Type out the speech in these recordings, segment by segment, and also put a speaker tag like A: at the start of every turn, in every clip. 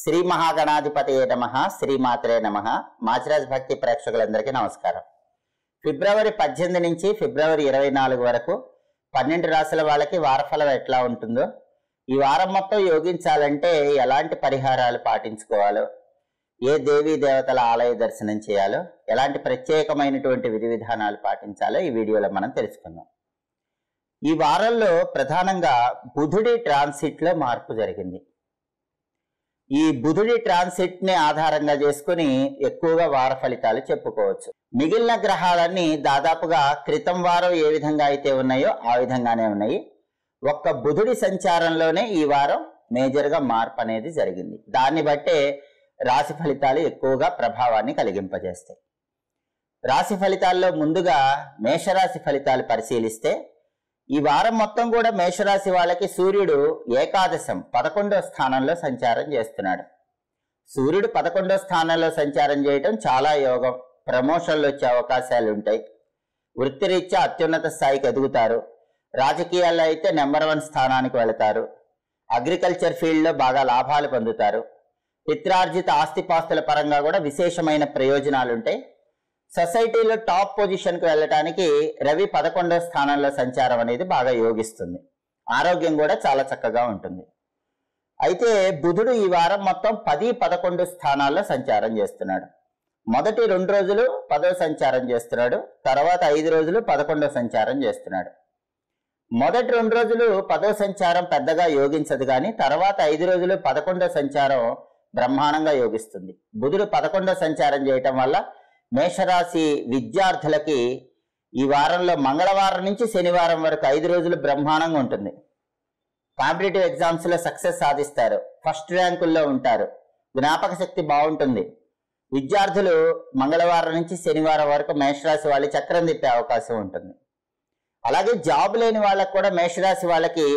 A: శ్రీ మహాగణాధిపతయే నమః, శ్రీమాత్రే నమః. మాచిరాజ్ భక్తి ప్రేక్షకులందరికీ నమస్కారం. ఫిబ్రవరి 18 నుంచి ఫిబ్రవరి 24 వరకు 12 రాశుల వాళ్ళకి వారఫలం ఎట్లా ఉంటుందో, ఈ వారం మొత్తం యోగించాలంటే ఎలాంటి పరిహారాలు పాటించుకోవాలో, ఏ దేవీ దేవతల ఆలయ దర్శనం చేయాలో, ఎలాంటి ప్రత్యేకమైనటువంటి విధి విధానాలు పాటించాలో ఈ వీడియోలో మనం తెలుసుకుందాం. ఈ వారంలో ప్రధానంగా బుధుడి ట్రాన్సిట్ లో మార్పు జరిగింది. ఈ బుధుడి ట్రాన్సిట్ ని ఆధారంగా చేసుకుని ఎక్కువగా వార ఫలితాలు చెప్పుకోవచ్చు. మిగిలిన గ్రహాలన్నీ దాదాపుగా క్రితం వారం ఏ విధంగా అయితే ఉన్నాయో ఆ విధంగానే ఉన్నాయి. ఒక్క బుధుడి సంచారంలోనే ఈ వారం మేజర్ గా మార్పు అనేది జరిగింది. దాన్ని బట్టే రాశి ఫలితాలు ఎక్కువగా ప్రభావాన్ని కలిగింపజేస్తాయి. రాశి ఫలితాల్లో ముందుగా మేషరాశి ఫలితాలు పరిశీలిస్తే, ఈ వారం మొత్తం కూడా మేషరాశి వాళ్ళకి సూర్యుడు ఏకాదశం 11వ స్థానంలో సంచారం చేస్తున్నాడు. సూర్యుడు 11వ స్థానంలో సంచారం చేయటం చాలా యోగం. ప్రమోషన్లు వచ్చే అవకాశాలు ఉంటాయి. వృత్తిరీత్యా అత్యున్నత స్థాయికి ఎదుగుతారు. రాజకీయాల్లో అయితే నెంబర్ 1 స్థానానికి వెళతారు. అగ్రికల్చర్ ఫీల్డ్లో బాగా లాభాలు పొందుతారు. పిత్రార్జిత ఆస్తిపాస్తుల పరంగా కూడా విశేషమైన ప్రయోజనాలు ఉంటాయి. సొసైటీలో టాప్ పొజిషన్కి వెళ్ళటానికి రవి 11వ స్థానంలో సంచారం అనేది బాగా యోగిస్తుంది. ఆరోగ్యం కూడా చాలా చక్కగా ఉంటుంది. అయితే బుధుడు ఈ వారం మొత్తం 10, 11 స్థానాల్లో సంచారం చేస్తున్నాడు. మొదటి 2 రోజులు 10వ సంచారం చేస్తున్నాడు. తర్వాత 5 రోజులు 11వ సంచారం చేస్తున్నాడు. మొదటి 2 రోజులు 10వ సంచారం పెద్దగా యోగించదు, కానీ తర్వాత 5 రోజులు 11వ సంచారం బ్రహ్మాండంగా యోగిస్తుంది. బుధుడు 11వ సంచారం చేయటం వల్ల మేషరాశి విద్యార్థులకి ఈ వారంలో మంగళవారం నుంచి శనివారం వరకు 5 రోజులు బ్రహ్మాండంగా ఉంటుంది. కాంపిటేటివ్ ఎగ్జామ్స్ లో సక్సెస్ సాధిస్తారు. ఫస్ట్ ర్యాంకుల్లో ఉంటారు. జ్ఞాపక శక్తి బాగుంటుంది. విద్యార్థులు మంగళవారం నుంచి శనివారం వరకు మేషరాశి వాళ్ళు చక్రం తిప్పే అవకాశం ఉంటుంది. అలాగే జాబ్ లేని వాళ్ళకు కూడా మేషరాశి వాళ్ళకి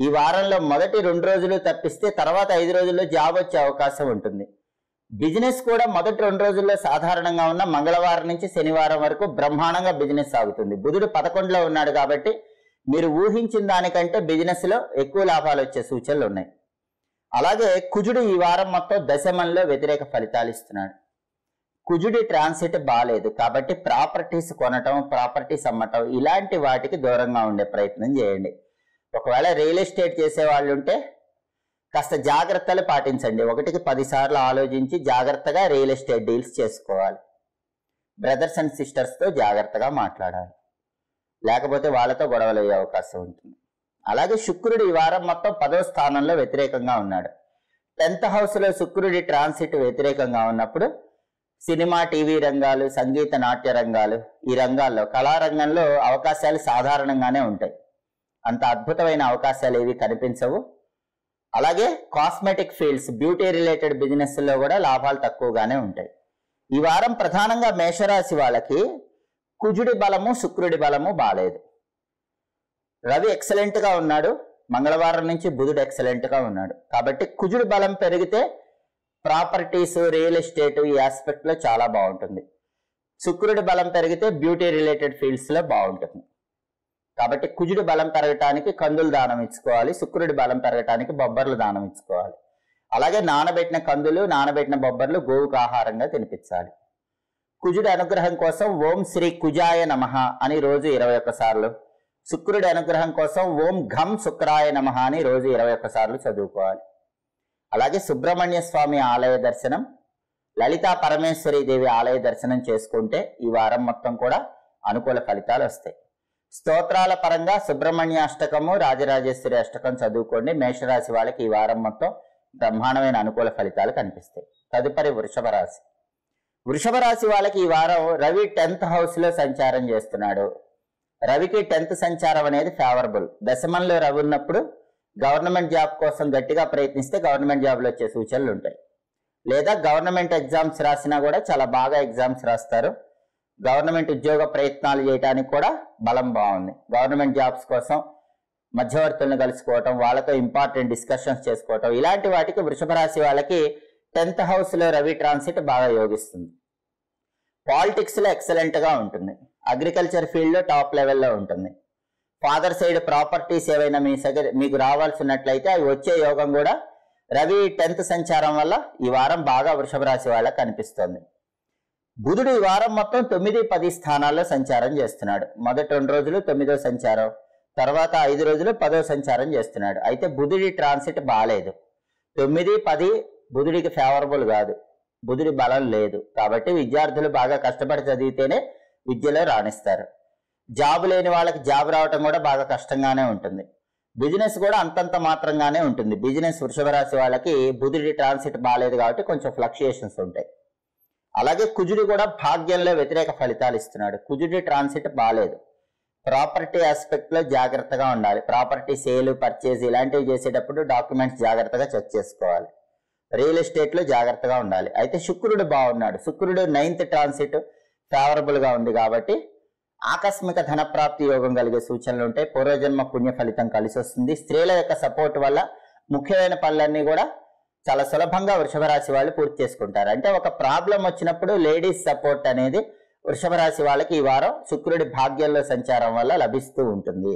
A: ఈ వారంలో మొదటి 2 రోజులు తప్పిస్తే తర్వాత 5 రోజుల్లో జాబ్ వచ్చే అవకాశం ఉంటుంది. బిజినెస్ కూడా మొదటి 2 రోజుల్లో సాధారణంగా ఉన్న మంగళవారం నుంచి శనివారం వరకు బ్రహ్మాండంగా బిజినెస్ సాగుతుంది. బుధుడు 11లో ఉన్నాడు కాబట్టి మీరు ఊహించిన దానికంటే బిజినెస్ లో ఎక్కువ లాభాలు వచ్చే సూచనలు ఉన్నాయి. అలాగే కుజుడు ఈ వారం మొత్తం దశమంలో వ్యతిరేక ఫలితాలు ఇస్తున్నాడు. కుజుడి ట్రాన్సిట్ బాగాలేదు కాబట్టి ప్రాపర్టీస్ కొనటం, ప్రాపర్టీస్ అమ్మటం ఇలాంటి వాటికి దూరంగా ఉండే ప్రయత్నం చేయండి. ఒకవేళ రియల్ ఎస్టేట్ చేసే వాళ్ళు ఉంటే కాస్త జాగ్రత్తలు పాటించండి. 1కి 10 సార్లు ఆలోచించి జాగ్రత్తగా రియల్ ఎస్టేట్ డీల్స్ చేసుకోవాలి. బ్రదర్స్ అండ్ సిస్టర్స్ తో జాగ్రత్తగా మాట్లాడాలి, లేకపోతే వాళ్ళతో గొడవలు అయ్యే అవకాశం ఉంటుంది. అలాగే శుక్రుడు ఈ వారం మొత్తం 10వ స్థానంలో వ్యతిరేకంగా ఉన్నాడు. 10th హౌస్ లో శుక్రుడి ట్రాన్సిట్ వ్యతిరేకంగా ఉన్నప్పుడు సినిమా, టీవీ రంగాలు, సంగీత, నాట్య రంగాలు, ఈ రంగాల్లో కళారంగంలో అవకాశాలు సాధారణంగానే ఉంటాయి. అంత అద్భుతమైన అవకాశాలు ఏవి కనిపించవు. అలాగే cosmetic fields, beauty related business లో కూడా లాభాలు తక్కువగానే ఉంటాయి. ఈ వారం ప్రధానంగా మేషరాశి వాళ్ళకి కుజుడి బలము, శుక్రుడి బలము బాలేదు. రవి ఎక్సలెంట్ గా ఉన్నాడు. మంగళవారం నుంచి బుధుడు ఎక్సలెంట్ గా ఉన్నాడు. కాబట్టి కుజుడి బలం పెరిగితే ప్రాపర్టీస్, రియల్ ఎస్టేట్ ఈ ఆస్పెక్ట్ లో చాలా బాగుంటుంది. శుక్రుడి బలం పెరిగితే బ్యూటీ రిలేటెడ్ ఫీల్డ్స్ లో బాగుంటుంది. కాబట్టి కుజుడి బలం పెరగటానికి కందులు దానం ఇచ్చుకోవాలి. శుక్రుడి బలం పెరగటానికి బొబ్బర్లు దానం ఇచ్చుకోవాలి. అలాగే నానబెట్టిన కందులు, నానబెట్టిన బొబ్బర్లు గోవుకు ఆహారంగా తినిపించాలి. కుజుడి అనుగ్రహం కోసం ఓం శ్రీ కుజాయ నమః అని రోజు 21 సార్లు, శుక్రుడి అనుగ్రహం కోసం ఓం ఘం శుక్రాయ నమః అని రోజు 21 సార్లు చదువుకోవాలి. అలాగే సుబ్రహ్మణ్య స్వామి ఆలయ దర్శనం, లలితా పరమేశ్వరి దేవి ఆలయ దర్శనం చేసుకుంటే ఈ వారం మొత్తం కూడా అనుకూల ఫలితాలు వస్తాయి. స్తోత్రాల పరంగా సుబ్రహ్మణ్య అష్టకము, రాజరాజేశ్వరి అష్టకం చదువుకోండి. మేషరాశి వాళ్ళకి ఈ వారం మొత్తం బ్రహ్మాండమైన అనుకూల ఫలితాలు కనిపిస్తాయి. తదుపరి వృషభ రాశి. వృషభ రాశి వాళ్ళకి ఈ వారం రవి 10th హౌస్ లో సంచారం చేస్తున్నాడు. రవికి 10th సంచారం అనేది ఫేవరబుల్. దశమంలో రవి ఉన్నప్పుడు గవర్నమెంట్ జాబ్ కోసం గట్టిగా ప్రయత్నిస్తే గవర్నమెంట్ జాబ్లు వచ్చే సూచనలు ఉంటాయి. లేదా గవర్నమెంట్ ఎగ్జామ్స్ రాసినా కూడా చాలా బాగా ఎగ్జామ్స్ రాస్తారు. గవర్నమెంట్ ఉద్యోగ ప్రయత్నాలు చేయడానికి కూడా బలం బాగుంది. గవర్నమెంట్ జాబ్స్ కోసం మధ్యవర్తులను కలుసుకోవటం, వాళ్ళతో ఇంపార్టెంట్ డిస్కషన్స్ చేసుకోవటం, ఇలాంటి వాటికి వృషభ రాశి వాళ్ళకి 10th హౌస్ లో రవి ట్రాన్సిట్ బాగా యోగిస్తుంది. పాలిటిక్స్ లో ఎక్సలెంట్ గా ఉంటుంది. అగ్రికల్చర్ ఫీల్డ్ లో టాప్ లెవెల్లో ఉంటుంది. ఫాదర్ సైడ్ ప్రాపర్టీస్ ఏవైనా మీకు రావాల్సి ఉన్నట్లయితే అవి వచ్చే యోగం కూడా రవి 10th సంచారం వల్ల ఈ వారం బాగా వృషభ రాశి వాళ్ళకి కనిపిస్తోంది. బుధుడు ఈ వారం మొత్తం 9, 10 స్థానాల్లో సంచారం చేస్తున్నాడు. మొదటి 2 రోజులు 9వ సంచారం, తర్వాత 5 రోజులు 10వ సంచారం చేస్తున్నాడు. అయితే బుధుడి ట్రాన్సిట్ బాగాలేదు. 9, 10 బుధుడికి ఫేవరబుల్ కాదు, బుధుడి బలం లేదు. కాబట్టి విద్యార్థులు బాగా కష్టపడి చదివితేనే విద్యలో రాణిస్తారు. జాబ్ లేని వాళ్ళకి జాబ్ రావటం కూడా బాగా కష్టంగానే ఉంటుంది. బిజినెస్ కూడా అంతంత మాత్రంగానే ఉంటుంది. బిజినెస్ వృషభ రాశి వాళ్ళకి బుధుడి ట్రాన్సిట్ బాగాలేదు కాబట్టి కొంచెం ఫ్లక్చుయేషన్స్ ఉంటాయి. అలాగే కుజుడు కూడా భాగ్యంలో వ్యతిరేక ఫలితాలు ఇస్తున్నాడు. కుజుడి ట్రాన్సిట్ బాగాలేదు. ప్రాపర్టీ ఆస్పెక్ట్ లో జాగ్రత్తగా ఉండాలి. ప్రాపర్టీ సేల్, పర్చేజ్ ఇలాంటివి చేసేటప్పుడు డాక్యుమెంట్స్ జాగ్రత్తగా చెక్ చేసుకోవాలి. రియల్ ఎస్టేట్ లో జాగ్రత్తగా ఉండాలి. అయితే శుక్రుడు బాగున్నాడు. శుక్రుడు 9th ట్రాన్సిట్ ఫేవరబుల్ గా ఉంది కాబట్టి ఆకస్మిక ధనప్రాప్తి యోగం కలిగే సూచనలు ఉంటాయి. పూర్వజన్మ పుణ్య ఫలితం కలిసి వస్తుంది. స్త్రీల యొక్క సపోర్ట్ వల్ల ముఖ్యమైన పనులన్నీ కూడా చాలా సులభంగా వృషభ రాశి వాళ్ళు పూర్తి చేసుకుంటారు. అంటే ఒక ప్రాబ్లం వచ్చినప్పుడు లేడీస్ సపోర్ట్ అనేది వృషభ రాశి వాళ్ళకి ఈ వారం శుక్రుడి భాగ్యంలో సంచారం వల్ల లభిస్తూ ఉంటుంది.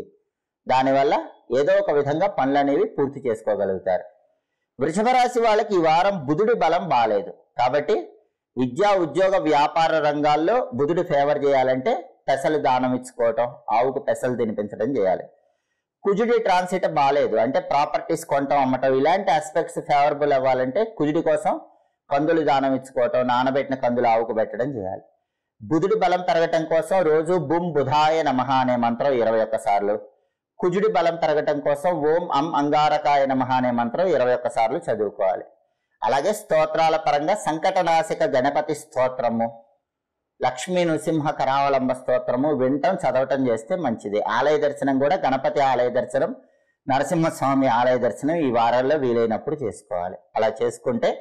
A: దానివల్ల ఏదో ఒక విధంగా పనులు అనేవి పూర్తి చేసుకోగలుగుతారు. వృషభ రాశి వాళ్ళకి ఈ వారం బుధుడి బలం బాగాలేదు. కాబట్టి విద్యా, ఉద్యోగ, వ్యాపార రంగాల్లో బుధుడు ఫేవర్ చేయాలంటే పెసలు దానం ఇచ్చుకోవటం, ఆవుకు పెసలు తినిపించడం చేయాలి. కుజుడి ట్రాన్సిట్ బాగాలేదు. అంటే ప్రాపర్టీస్ కొనటం, అమ్మటం ఇలాంటి ఆస్పెక్ట్స్ ఫేవరబుల్ అవ్వాలంటే కుజుడి కోసం కందులు దానం ఇచ్చుకోవటం, నానబెట్టిన కందులు ఆవుకు పెట్టడం చేయాలి. బుధుడి బలం పెరగటం కోసం రోజు బుం బుధాయ నమః అనే మంత్రం 21 సార్లు, కుజుడి బలం పెరగటం కోసం ఓం అం అంగారకాయ నమః అనే మంత్రం 21 సార్లు చదువుకోవాలి. అలాగే స్తోత్రాల పరంగా సంకటనాశక గణపతి స్తోత్రము, లక్ష్మీ నృసింహ కరావలంబ స్తోత్రము వినటం, చదవటం చేస్తే మంచిది. ఆలయ దర్శనం కూడా గణపతి ఆలయ దర్శనం, నరసింహస్వామి ఆలయ దర్శనం ఈ వారాల్లో వీలైనప్పుడు చేసుకోవాలి. అలా చేసుకుంటే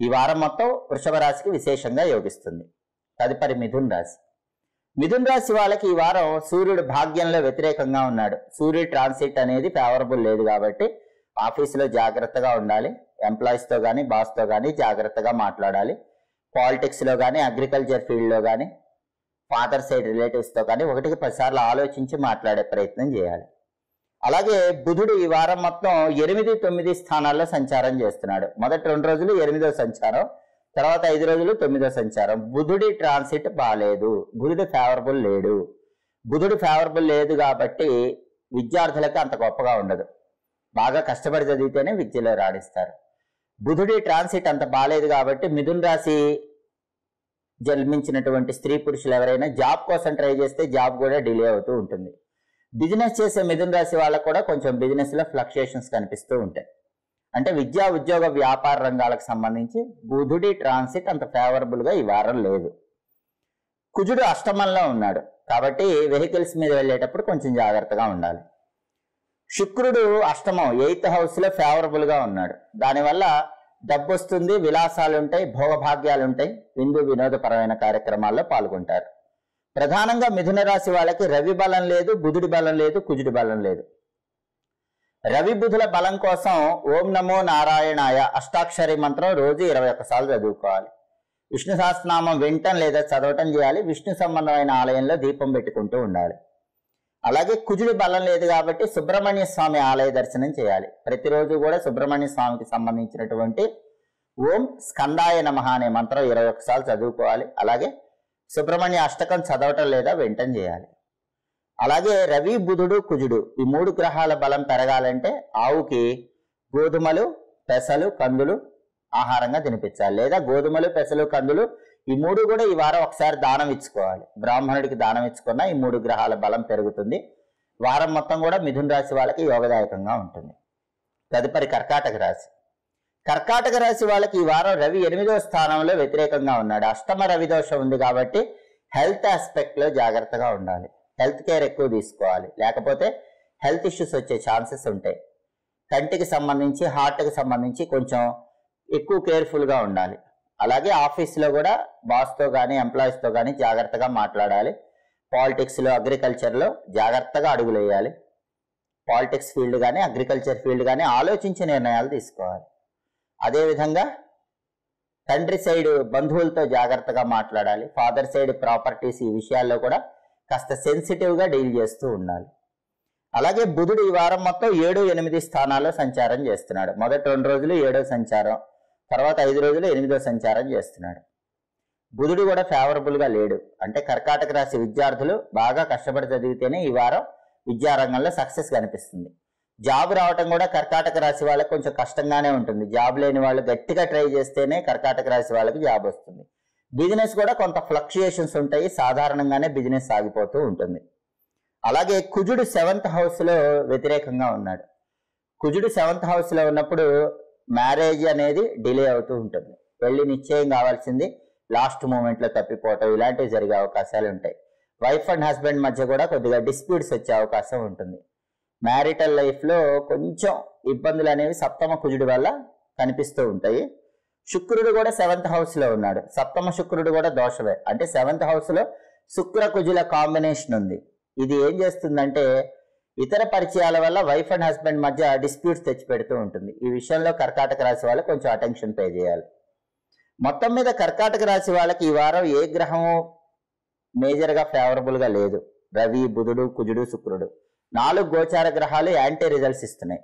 A: ఈ వారం మొత్తం వృషభ రాశికి విశేషంగా యోగిస్తుంది. తదుపరి మిథున్ రాశి. మిథున్ రాశి వాళ్ళకి ఈ వారం సూర్యుడు భాగ్యంలో వ్యతిరేకంగా ఉన్నాడు. సూర్యుడు ట్రాన్సిట్ అనేది ఫేవరబుల్ లేదు కాబట్టి ఆఫీసులో జాగ్రత్తగా ఉండాలి. ఎంప్లాయీస్ తో కానీ బాస్ తో కానీ జాగ్రత్తగా మాట్లాడాలి. పాలిటిక్స్ లో కానీ, అగ్రికల్చర్ ఫీల్డ్ లో కానీ, ఫాదర్ సైడ్ రిలేటివ్స్ తో కానీ 1కి 10 సార్లు ఆలోచించి మాట్లాడే ప్రయత్నం చేయాలి. అలాగే బుధుడు ఈ వారం మొత్తం 8, 9 స్థానాల్లో సంచారం చేస్తున్నాడు. మొదటి 2 రోజులు 8వ సంచారం, తర్వాత 5 రోజులు 9వ సంచారం. బుధుడి ట్రాన్సిట్ బాగాలేదు. బుధుడు ఫేవరబుల్ లేడు. బుధుడు ఫేవరబుల్ లేదు కాబట్టి విద్యార్థులకు అంత గొప్పగా ఉండదు. బాగా కష్టపడి చదివితేనే విద్యలో రాణిస్తారు. బుధుడి ట్రాన్సిట్ అంత బాగాలేదు కాబట్టి మిథున్ రాశి జన్మించినటువంటి స్త్రీ పురుషులు ఎవరైనా జాబ్ కోసం ట్రై చేస్తే జాబ్ కూడా డిలే అవుతూ ఉంటుంది. బిజినెస్ చేసే మిథున్ రాశి వాళ్ళకు కూడా కొంచెం బిజినెస్ లో ఫ్లక్చుయేషన్స్ కనిపిస్తూ ఉంటాయి. అంటే విద్యా, ఉద్యోగ, వ్యాపార రంగాలకు సంబంధించి బుధుడి ట్రాన్సిట్ అంత ఫేవరబుల్ గా ఈ వారం లేదు. కుజుడు అష్టమంలో ఉన్నాడు కాబట్టి వెహికల్స్ మీద వెళ్ళేటప్పుడు కొంచెం జాగ్రత్తగా ఉండాలి. శుక్రుడు అష్టమం 8th హౌస్ లో ఫేవరబుల్ గా ఉన్నాడు. దానివల్ల డబ్బు వస్తుంది, విలాసాలు ఉంటాయి, భోగభాగ్యాలు ఉంటాయి, విందు వినోదపరమైన కార్యక్రమాల్లో పాల్గొంటారు. ప్రధానంగా మిథున రాశి వాళ్ళకి రవి బలం లేదు, బుధుడి బలం లేదు, కుజుడి బలం లేదు. రవి బుధుల బలం కోసం ఓం నమో నారాయణాయ అష్టాక్షరి మంత్రం రోజు 21 సార్లు చదువుకోవాలి. విష్ణు సహస్రనామం వినటం లేదా చదవటం చేయాలి. విష్ణు సంబంధమైన ఆలయంలో దీపం పెట్టుకుంటూ ఉండాలి. అలాగే కుజుడి బలం లేదు కాబట్టి సుబ్రహ్మణ్య స్వామి ఆలయ దర్శనం చేయాలి. ప్రతిరోజు కూడా సుబ్రహ్మణ్య స్వామికి సంబంధించినటువంటి ఓం స్కందాయ నమః అనే మంత్రం 21 సార్లు చదువుకోవాలి. అలాగే సుబ్రహ్మణ్య అష్టకం చదవటం లేదా వినటం చేయాలి. అలాగే రవి, బుధుడు, కుజుడు ఈ 3 గ్రహాల బలం పెరగాలంటే ఆవుకి గోధుమలు, పెసలు, కందులు ఆహారంగా తినిపించాలి. లేదా గోధుమలు, పెసలు, కందులు ఈ 3 కూడా ఈ వారం ఒకసారి దానం ఇచ్చుకోవాలి. బ్రాహ్మణుడికి దానం ఇచ్చుకున్నా ఈ 3 గ్రహాల బలం పెరుగుతుంది. వారం మొత్తం కూడా మిథున రాశి వాళ్ళకి యోగదాయకంగా ఉంటుంది. తదుపరి కర్కాటక రాశి. కర్కాటక రాశి వాళ్ళకి ఈ వారం రవి 8వ స్థానంలో వ్యతిరేకంగా ఉన్నాడు. అష్టమ రవి దోషం ఉంది కాబట్టి హెల్త్ ఆస్పెక్ట్ లో జాగ్రత్తగా ఉండాలి. హెల్త్ కేర్ ఎక్కువ తీసుకోవాలి, లేకపోతే హెల్త్ ఇష్యూస్ వచ్చే ఛాన్సెస్ ఉంటాయి. కంటికి సంబంధించి, హార్ట్కి సంబంధించి కొంచెం ఎక్కువ కేర్ఫుల్గా ఉండాలి. అలాగే ఆఫీస్లో కూడా బాస్తో కానీ ఎంప్లాయీస్తో కానీ జాగ్రత్తగా మాట్లాడాలి. పాలిటిక్స్లో, అగ్రికల్చర్లో జాగ్రత్తగా అడుగులు వేయాలి. పాలిటిక్స్ ఫీల్డ్ కానీ అగ్రికల్చర్ ఫీల్డ్ కానీ ఆలోచించి నిర్ణయాలు తీసుకోవాలి. అదేవిధంగా తండ్రి సైడ్ బంధువులతో జాగ్రత్తగా మాట్లాడాలి. ఫాదర్ సైడ్ ప్రాపర్టీస్ ఈ విషయాల్లో కూడా కాస్త సెన్సిటివ్గా డీల్ చేస్తూ ఉండాలి. అలాగే బుధుడు ఈ వారం మొత్తం 7, 8 స్థానాల్లో సంచారం చేస్తున్నాడు. మొదటి 2 రోజులు 7వ సంచారం, తర్వాత 5 రోజులు 8వ సంచారం చేస్తున్నాడు. బుధుడు కూడా ఫేవరబుల్ గా లేడు. అంటే కర్కాటక రాశి విద్యార్థులు బాగా కష్టపడి చదివితేనే ఈ వారం విద్యారంగంలో సక్సెస్ కనిపిస్తుంది. జాబ్ రావటం కూడా కర్కాటక రాశి వాళ్ళకి కొంచెం కష్టంగానే ఉంటుంది. జాబ్ లేని వాళ్ళు గట్టిగా ట్రై చేస్తేనే కర్కాటక రాశి వాళ్ళకి జాబ్ వస్తుంది. బిజినెస్ కూడా కొంత ఫ్లక్చుయేషన్స్ ఉంటాయి, సాధారణంగానే బిజినెస్ సాగిపోతూ ఉంటుంది. అలాగే కుజుడు 7th హౌస్ లో వ్యతిరేకంగా ఉన్నాడు. కుజుడు 7th హౌస్ లో ఉన్నప్పుడు మ్యారేజ్ అనేది డిలే అవుతూ ఉంటుంది. పెళ్లి నిశ్చయం కావాల్సింది లాస్ట్ మూమెంట్ లో తప్పిపోవటం ఇలాంటివి జరిగే అవకాశాలు ఉంటాయి. వైఫ్ అండ్ హస్బెండ్ మధ్య కూడా కొద్దిగా డిస్ప్యూట్స్ వచ్చే అవకాశం ఉంటుంది. మ్యారిటల్ లైఫ్ లో కొంచెం ఇబ్బందులు అనేవి సప్తమ కుజుడి వల్ల కనిపిస్తూ ఉంటాయి. శుక్రుడు కూడా 7th హౌస్ లో ఉన్నాడు. సప్తమ శుక్రుడు కూడా దోషమే. అంటే 7th హౌస్ లో శుక్ర కుజుల కాంబినేషన్ ఉంది. ఇది ఏం చేస్తుందంటే ఇతర పరిచయాల వల్ల వైఫ్ అండ్ హస్బెండ్ మధ్య డిస్ప్యూట్స్ తెచ్చిపెడుతూ ఉంటుంది. ఈ విషయంలో కర్కాటక రాశి వాళ్ళు కొంచెం అటెన్షన్ పే చేయాలి. మొత్తం మీద కర్కాటక రాశి వాళ్ళకి ఈ వారం ఏ గ్రహము మేజర్ గా ఫేవరబుల్ గా లేదు. రవి, బుధుడు, కుజుడు, శుక్రుడు 4 గోచార గ్రహాలు యాంటీ రిజల్ట్స్ ఇస్తున్నాయి.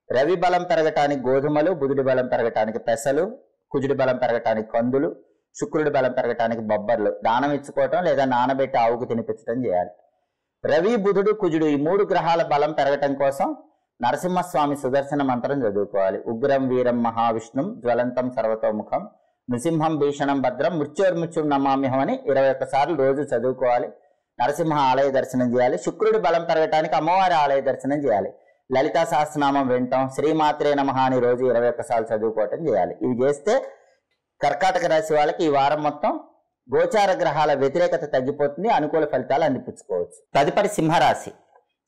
A: రవి బలం పెరగటానికి గోధుమలు, బుధుడి బలం పెరగటానికి పెసలు, కుజుడి బలం పెరగటానికి కందులు, శుక్రుడి బలం పెరగటానికి బొబ్బర్లు దానం ఇచ్చుకోవటం లేదా నానబెట్టి ఆవుకు తినిపించడం చేయాలి. రవి, బుధుడు, కుజుడు ఈ 3 గ్రహాల బలం పెరగటం కోసం నరసింహస్వామి సుదర్శన మంత్రం చదువుకోవాలి. ఉగ్రం వీరం మహావిష్ణుం జ్వలంతం సర్వతోముఖం నృసింహం భీషణం భద్రం మృత్యోర్మృత్యుం నమామ్యహం అని 21 సార్లు రోజు చదువుకోవాలి. నరసింహ ఆలయ దర్శనం చేయాలి. శుక్రుడి బలం పెరగటానికి అమ్మవారి ఆలయ దర్శనం చేయాలి. లలితా సహస్రనామం వింటాం, శ్రీమాత్రే నమః అని రోజు 21 సార్లు చదువుకోవటం చేయాలి. ఇవి చేస్తే కర్కాటక రాశి వాళ్ళకి ఈ వారం మొత్తం గోచార గ్రహాల వ్యతిరేకత తగ్గిపోతుంది, అనుకూల ఫలితాలు అందిపుచ్చుకోవచ్చు. తదుపరి సింహరాశి.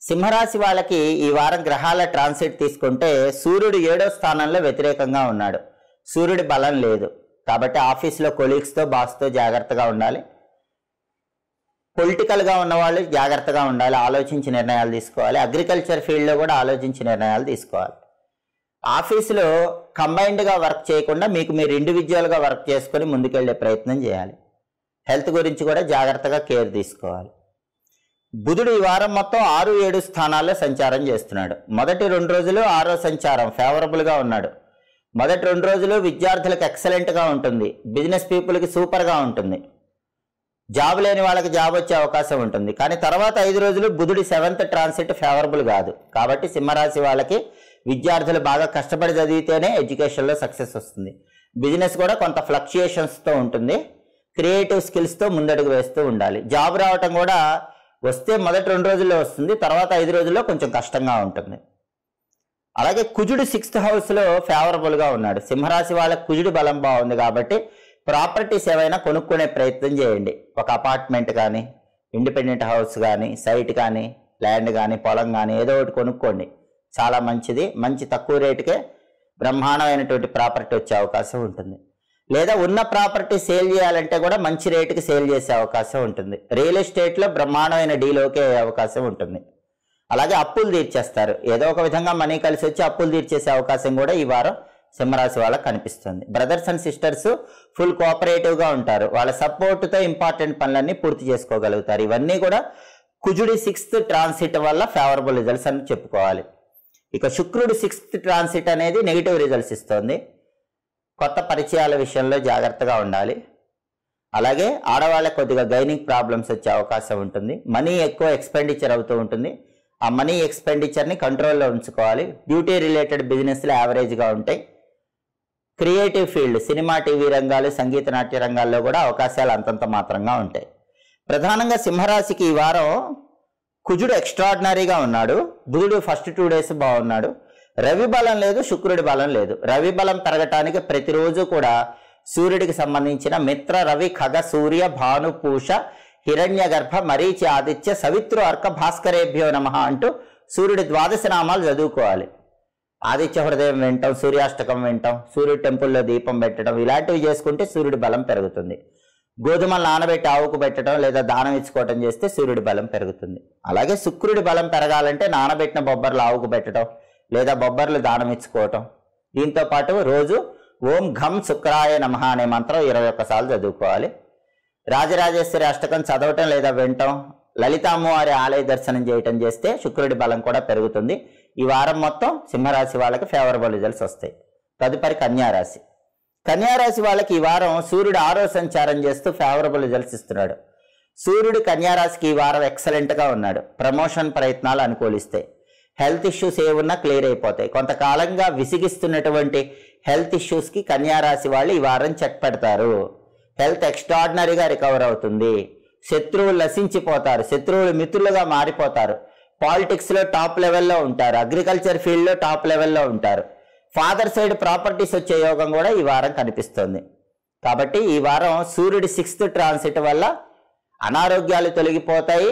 A: సింహరాశి వాళ్ళకి ఈ వారం గ్రహాల ట్రాన్సిట్ తీసుకుంటే సూర్యుడు 7వ స్థానంలో వ్యతిరేకంగా ఉన్నాడు. సూర్యుడి బలం లేదు కాబట్టి ఆఫీస్లో కొలీగ్స్తో బాస్తో జాగ్రత్తగా ఉండాలి. పొలిటికల్ గా ఉన్న వాళ్ళు జాగ్రత్తగా ఉండాలి, ఆలోచించి నిర్ణయాలు తీసుకోవాలి. అగ్రికల్చర్ ఫీల్డ్లో కూడా ఆలోచించి నిర్ణయాలు తీసుకోవాలి. ఆఫీసులో కంబైన్డ్గా వర్క్ చేయకుండా మీకు మీరు ఇండివిజువల్గా వర్క్ చేసుకొని ముందుకెళ్లే ప్రయత్నం చేయాలి. హెల్త్ గురించి కూడా జాగ్రత్తగా కేర్ తీసుకోవాలి. బుధుడు ఈ వారం మొత్తం 6, 7 స్థానాల్లో సంచారం చేస్తున్నాడు. మొదటి 2 రోజులు 6వ సంచారం ఫేవరబుల్గా ఉన్నాడు. మొదటి 2 రోజులు విద్యార్థులకు ఎక్సలెంట్గా ఉంటుంది. బిజినెస్ పీపుల్కి సూపర్గా ఉంటుంది. జాబ్ లేని వాళ్ళకి జాబ్ వచ్చే అవకాశం ఉంటుంది. కానీ తర్వాత 5 రోజులు బుధుడి 7th ట్రాన్సిట్ ఫేవరబుల్ కాదు. కాబట్టి సింహరాశి వాళ్ళకి విద్యార్థులు బాగా కష్టపడి చదివితేనే ఎడ్యుకేషన్లో సక్సెస్ వస్తుంది. బిజినెస్ కూడా కొంత ఫ్లక్చుయేషన్స్తో ఉంటుంది. క్రియేటివ్ స్కిల్స్తో ముందడుగు వేస్తూ ఉండాలి. జాబ్ రావటం కూడా వస్తే మొదటి 2 రోజుల్లో వస్తుంది, తర్వాత 5 రోజుల్లో కొంచెం కష్టంగా ఉంటుంది. అలాగే కుజుడు 6th హౌస్లో ఫేవరబుల్గా ఉన్నాడు. సింహరాశి వాళ్ళకి కుజుడి బలం బాగుంది కాబట్టి ప్రాపర్టీస్ ఏవైనా కొనుక్కునే ప్రయత్నం చేయండి. ఒక అపార్ట్మెంట్ కానీ, ఇండిపెండెంట్ హౌస్ కానీ, సైట్ కానీ, ల్యాండ్ కానీ, పొలం కానీ ఏదో ఒకటి కొనుక్కోండి. చాలా మంచిది. మంచి తక్కువ రేటుకే బ్రహ్మాండమైనటువంటి ప్రాపర్టీ వచ్చే అవకాశం ఉంటుంది. లేదా ఉన్న ప్రాపర్టీ సేల్ చేయాలంటే కూడా మంచి రేటుకి సేల్ చేసే అవకాశం ఉంటుంది. రియల్ ఎస్టేట్లో బ్రహ్మాండమైన డీల్ ఓకే అయ్యే అవకాశం ఉంటుంది. అలాగే అప్పులు తీర్చేస్తారు. ఏదో ఒక విధంగా మనీ కలిసి వచ్చి అప్పులు తీర్చేసే అవకాశం కూడా ఈ వారం సింహరాశి వాళ్ళకి కనిపిస్తుంది. బ్రదర్స్ అండ్ సిస్టర్స్ ఫుల్ కోఆపరేటివ్గా ఉంటారు. వాళ్ళ సపోర్ట్తో ఇంపార్టెంట్ పనులన్నీ పూర్తి చేసుకోగలుగుతారు. ఇవన్నీ కూడా కుజుడి 6th ట్రాన్సిట్ వల్ల ఫేవరబుల్ రిజల్ట్స్ అని చెప్పుకోవాలి. ఇక శుక్రుడు 6th ట్రాన్సిట్ అనేది నెగిటివ్ రిజల్ట్స్ ఇస్తుంది. కొత్త పరిచయాల విషయంలో జాగ్రత్తగా ఉండాలి. అలాగే ఆడవాళ్ళకి కొద్దిగా గైనింగ్ ప్రాబ్లమ్స్ వచ్చే అవకాశం ఉంటుంది. మనీ ఎక్కువ ఎక్స్పెండిచర్ అవుతూ ఉంటుంది. ఆ మనీ ఎక్స్పెండిచర్ని కంట్రోల్లో ఉంచుకోవాలి. బ్యూటీ రిలేటెడ్ బిజినెస్లు యావరేజ్గా ఉంటాయి. క్రియేటివ్ ఫీల్డ్, సినిమా, టీవీ రంగాలు, సంగీత నాట్య రంగాల్లో కూడా అవకాశాలు అంతంత మాత్రంగా ఉంటాయి. ప్రధానంగా సింహరాశికి ఈ వారం కుజుడు ఎక్స్ట్రాడినరీగా ఉన్నాడు. బుధుడు ఫస్ట్ 2 డేస్ బాగున్నాడు. రవి బలం లేదు, శుక్రుడి బలం లేదు. రవి బలం పెరగటానికి ప్రతిరోజు కూడా సూర్యుడికి సంబంధించిన మిత్ర, రవి, ఖగ, సూర్య, భాను, పూష, హిరణ్య గర్భ, మరీచి, ఆదిత్య, సవిత్రు, అర్క, భాస్కరేభ్యో నమః అంటూ సూర్యుడి 12 నామాలు చదువుకోవాలి. ఆదిత్య హృదయం వింటాం, సూర్యాష్టకం వింటాం, సూర్యుడి టెంపుల్లో దీపం పెట్టడం ఇలాంటివి చేసుకుంటే సూర్యుడి బలం పెరుగుతుంది. గోధుమలు నానబెట్టి ఆవుకు పెట్టడం లేదా దానం ఇచ్చుకోవటం చేస్తే సూర్యుడి బలం పెరుగుతుంది. అలాగే శుక్రుడి బలం పెరగాలంటే నానబెట్టిన బొబ్బర్లు ఆవుకు పెట్టడం లేదా బొబ్బర్లు దానం ఇచ్చుకోవటం. దీంతో పాటు రోజు ఓం ఘం శుక్రాయ నమః అనే మంత్రం 21 సార్లు చదువుకోవాలి. రాజరాజేశ్వరి అష్టకం చదవటం లేదా వినటం, లలిత అమ్మవారి ఆలయ దర్శనం చేయటం చేస్తే శుక్రుడి బలం కూడా పెరుగుతుంది. ఈ వారం మొత్తం సింహరాశి వాళ్ళకి ఫేవరబుల్ రిజల్ట్స్ వస్తాయి. తదుపరి కన్యారాశి. కన్యారాశి వాళ్ళకి ఈ వారం సూర్యుడు 6వ సంచారం చేస్తూ ఫేవరబుల్ రిజల్ట్స్ ఇస్తున్నాడు. సూర్యుడు కన్యారాశికి ఈ వారం ఎక్సలెంట్గా ఉన్నాడు. ప్రమోషన్ ప్రయత్నాలు అనుకూలిస్తాయి. హెల్త్ ఇష్యూస్ ఏమున్నా క్లియర్ అయిపోతాయి. కొంతకాలంగా విసిగిస్తున్నటువంటి హెల్త్ ఇష్యూస్కి కన్యారాశి వాళ్ళు ఈ వారం చెక్ పెడతారు. హెల్త్ ఎక్స్ట్రాడినరీగా రికవర్ అవుతుంది. శత్రువులు నశించిపోతారు. శత్రువులు మిత్రులుగా మారిపోతారు. పాలిటిక్స్లో టాప్ లెవెల్లో ఉంటారు. అగ్రికల్చర్ ఫీల్డ్లో టాప్ లెవెల్లో ఉంటారు. ఫాదర్ సైడ్ ప్రాపర్టీస్ వచ్చే యోగం కూడా ఈ వారం కనిపిస్తుంది. కాబట్టి ఈ వారం సూర్యుడి 6th ట్రాన్సిట్ వల్ల అనారోగ్యాలు తొలగిపోతాయి.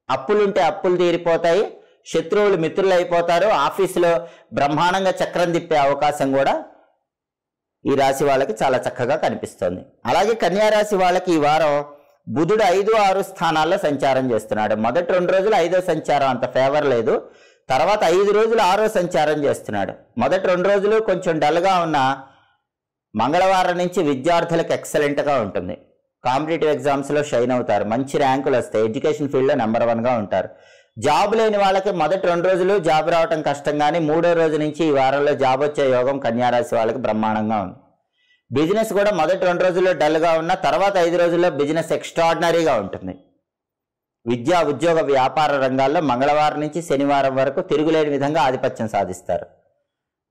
A: అప్పులుంటే అప్పులు తీరిపోతాయి. శత్రువులు మిత్రులు అయిపోతారు. ఆఫీసులో బ్రహ్మాండంగా చక్రం తిప్పే అవకాశం కూడా ఈ రాశి వాళ్ళకి చాలా చక్కగా కనిపిస్తుంది. అలాగే కన్యారాశి వాళ్ళకి ఈ వారం బుధుడు 5, 6 స్థానాల్లో సంచారం చేస్తున్నాడు. మొదటి 2 రోజులు 5వ సంచారం అంత ఫేవర్ లేదు. తర్వాత 5 రోజులు 6వ సంచారం చేస్తున్నాడు. మొదటి 2 రోజులు కొంచెం డల్గా ఉన్న మంగళవారం నుంచి విద్యార్థులకు ఎక్సలెంట్గా ఉంటుంది. కాంపిటేటివ్ ఎగ్జామ్స్లో షైన్ అవుతారు. మంచి ర్యాంకులు వస్తాయి. ఎడ్యుకేషన్ ఫీల్డ్లో నెంబర్ 1గా ఉంటారు. జాబ్ లేని వాళ్ళకి మొదటి 2 రోజులు జాబ్ రావటం కష్టం, కానీ 3వ రోజు నుంచి ఈ వారంలో జాబ్ వచ్చే యోగం కన్యారాశి వాళ్ళకి బ్రహ్మాండంగా ఉంది. బిజినెస్ కూడా మొదటి 2 రోజుల్లో డల్గా ఉన్న తర్వాత 5 రోజుల్లో బిజినెస్ ఎక్స్ట్రాడినరీగా ఉంటుంది. విద్యా ఉద్యోగ వ్యాపార రంగాల్లో మంగళవారం నుంచి శనివారం వరకు తిరుగులేని విధంగా ఆధిపత్యం సాధిస్తారు.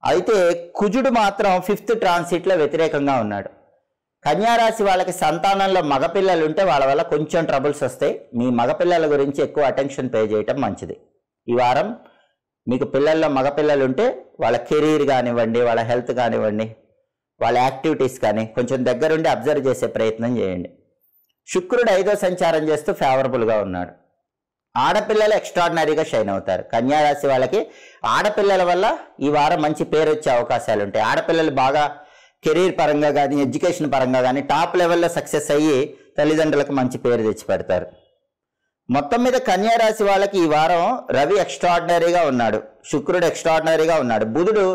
A: అయితే కుజుడు మాత్రం 5th ట్రాన్సిట్లో వ్యతిరేకంగా ఉన్నాడు. కన్యారాశి వాళ్ళకి సంతానంలో మగపిల్లలు ఉంటే వాళ్ళ వల్ల కొంచెం ట్రబుల్స్ వస్తాయి. మీ మగపిల్లల గురించి ఎక్కువ అటెన్షన్ పే చేయటం మంచిది. ఈ వారం మీకు పిల్లల్లో మగపిల్లలు ఉంటే వాళ్ళ కెరీర్ కానివ్వండి, వాళ్ళ హెల్త్ కానివ్వండి, వాళ్ళ యాక్టివిటీస్ కానీ కొంచెం దగ్గరుండి అబ్జర్వ్ చేసే ప్రయత్నం చేయండి. శుక్రుడు 5వ సంచారం చేస్తూ ఫేవరబుల్గా ఉన్నాడు. ఆడపిల్లలు ఎక్స్ట్రాడినరీగా షైన్ అవుతారు. కన్యారాశి వాళ్ళకి ఆడపిల్లల వల్ల ఈ వారం మంచి పేరు వచ్చే అవకాశాలు ఉంటాయి. ఆడపిల్లలు బాగా కెరీర్ పరంగా కానీ ఎడ్యుకేషన్ పరంగా కానీ టాప్ లెవెల్లో సక్సెస్ అయ్యి తల్లిదండ్రులకు మంచి పేరు తెచ్చి పెడతారు. మొత్తం మీద కన్యారాశి వాళ్ళకి ఈ వారం రవి ఎక్స్ట్రాడినరీగా ఉన్నాడు. శుక్రుడు ఎక్స్ట్రాడినరీగా ఉన్నాడు. బుధుడు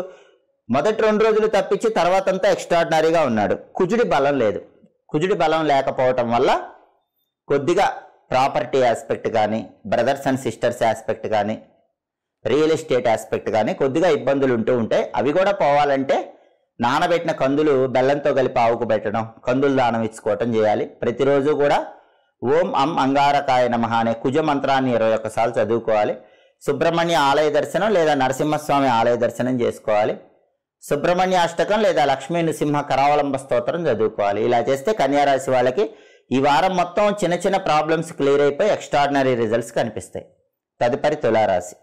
A: మొదటి 2 రోజులు తప్పించి తర్వాతంతా ఎక్స్ట్రాడినరీగా ఉన్నాడు. కుజుడి బలం లేదు. కుజుడి బలం లేకపోవటం వల్ల కొద్దిగా ప్రాపర్టీ ఆస్పెక్ట్ కానీ, బ్రదర్స్ అండ్ సిస్టర్స్ ఆస్పెక్ట్ కానీ, రియల్ ఎస్టేట్ ఆస్పెక్ట్ కానీ కొద్దిగా ఇబ్బందులు ఉంటూ ఉంటాయి. అవి కూడా పోవాలంటే నానబెట్టిన కందులు బెల్లంతో కలిపి ఆవుకు పెట్టడం, కందులు దానం ఇచ్చుకోవటం చేయాలి. ప్రతిరోజు కూడా ఓం అం అంగారకాయ నమః అనే కుజ మంత్రాన్ని 21 సార్లు చదువుకోవాలి. సుబ్రహ్మణ్య ఆలయ దర్శనం లేదా నరసింహస్వామి ఆలయ దర్శనం చేసుకోవాలి. సుబ్రహ్మణ్య అష్టకం లేదా లక్ష్మీ నృసింహ కరావలంబ స్తోత్రం చదువుకోవాలి. ఇలా చేస్తే కన్యారాశి వాళ్ళకి ఈ వారం మొత్తం చిన్న చిన్న ప్రాబ్లమ్స్ క్లియర్ అయిపోయి ఎక్స్ట్రాడినరీ రిజల్ట్స్ కనిపిస్తాయి. తదుపరి తులారాశి.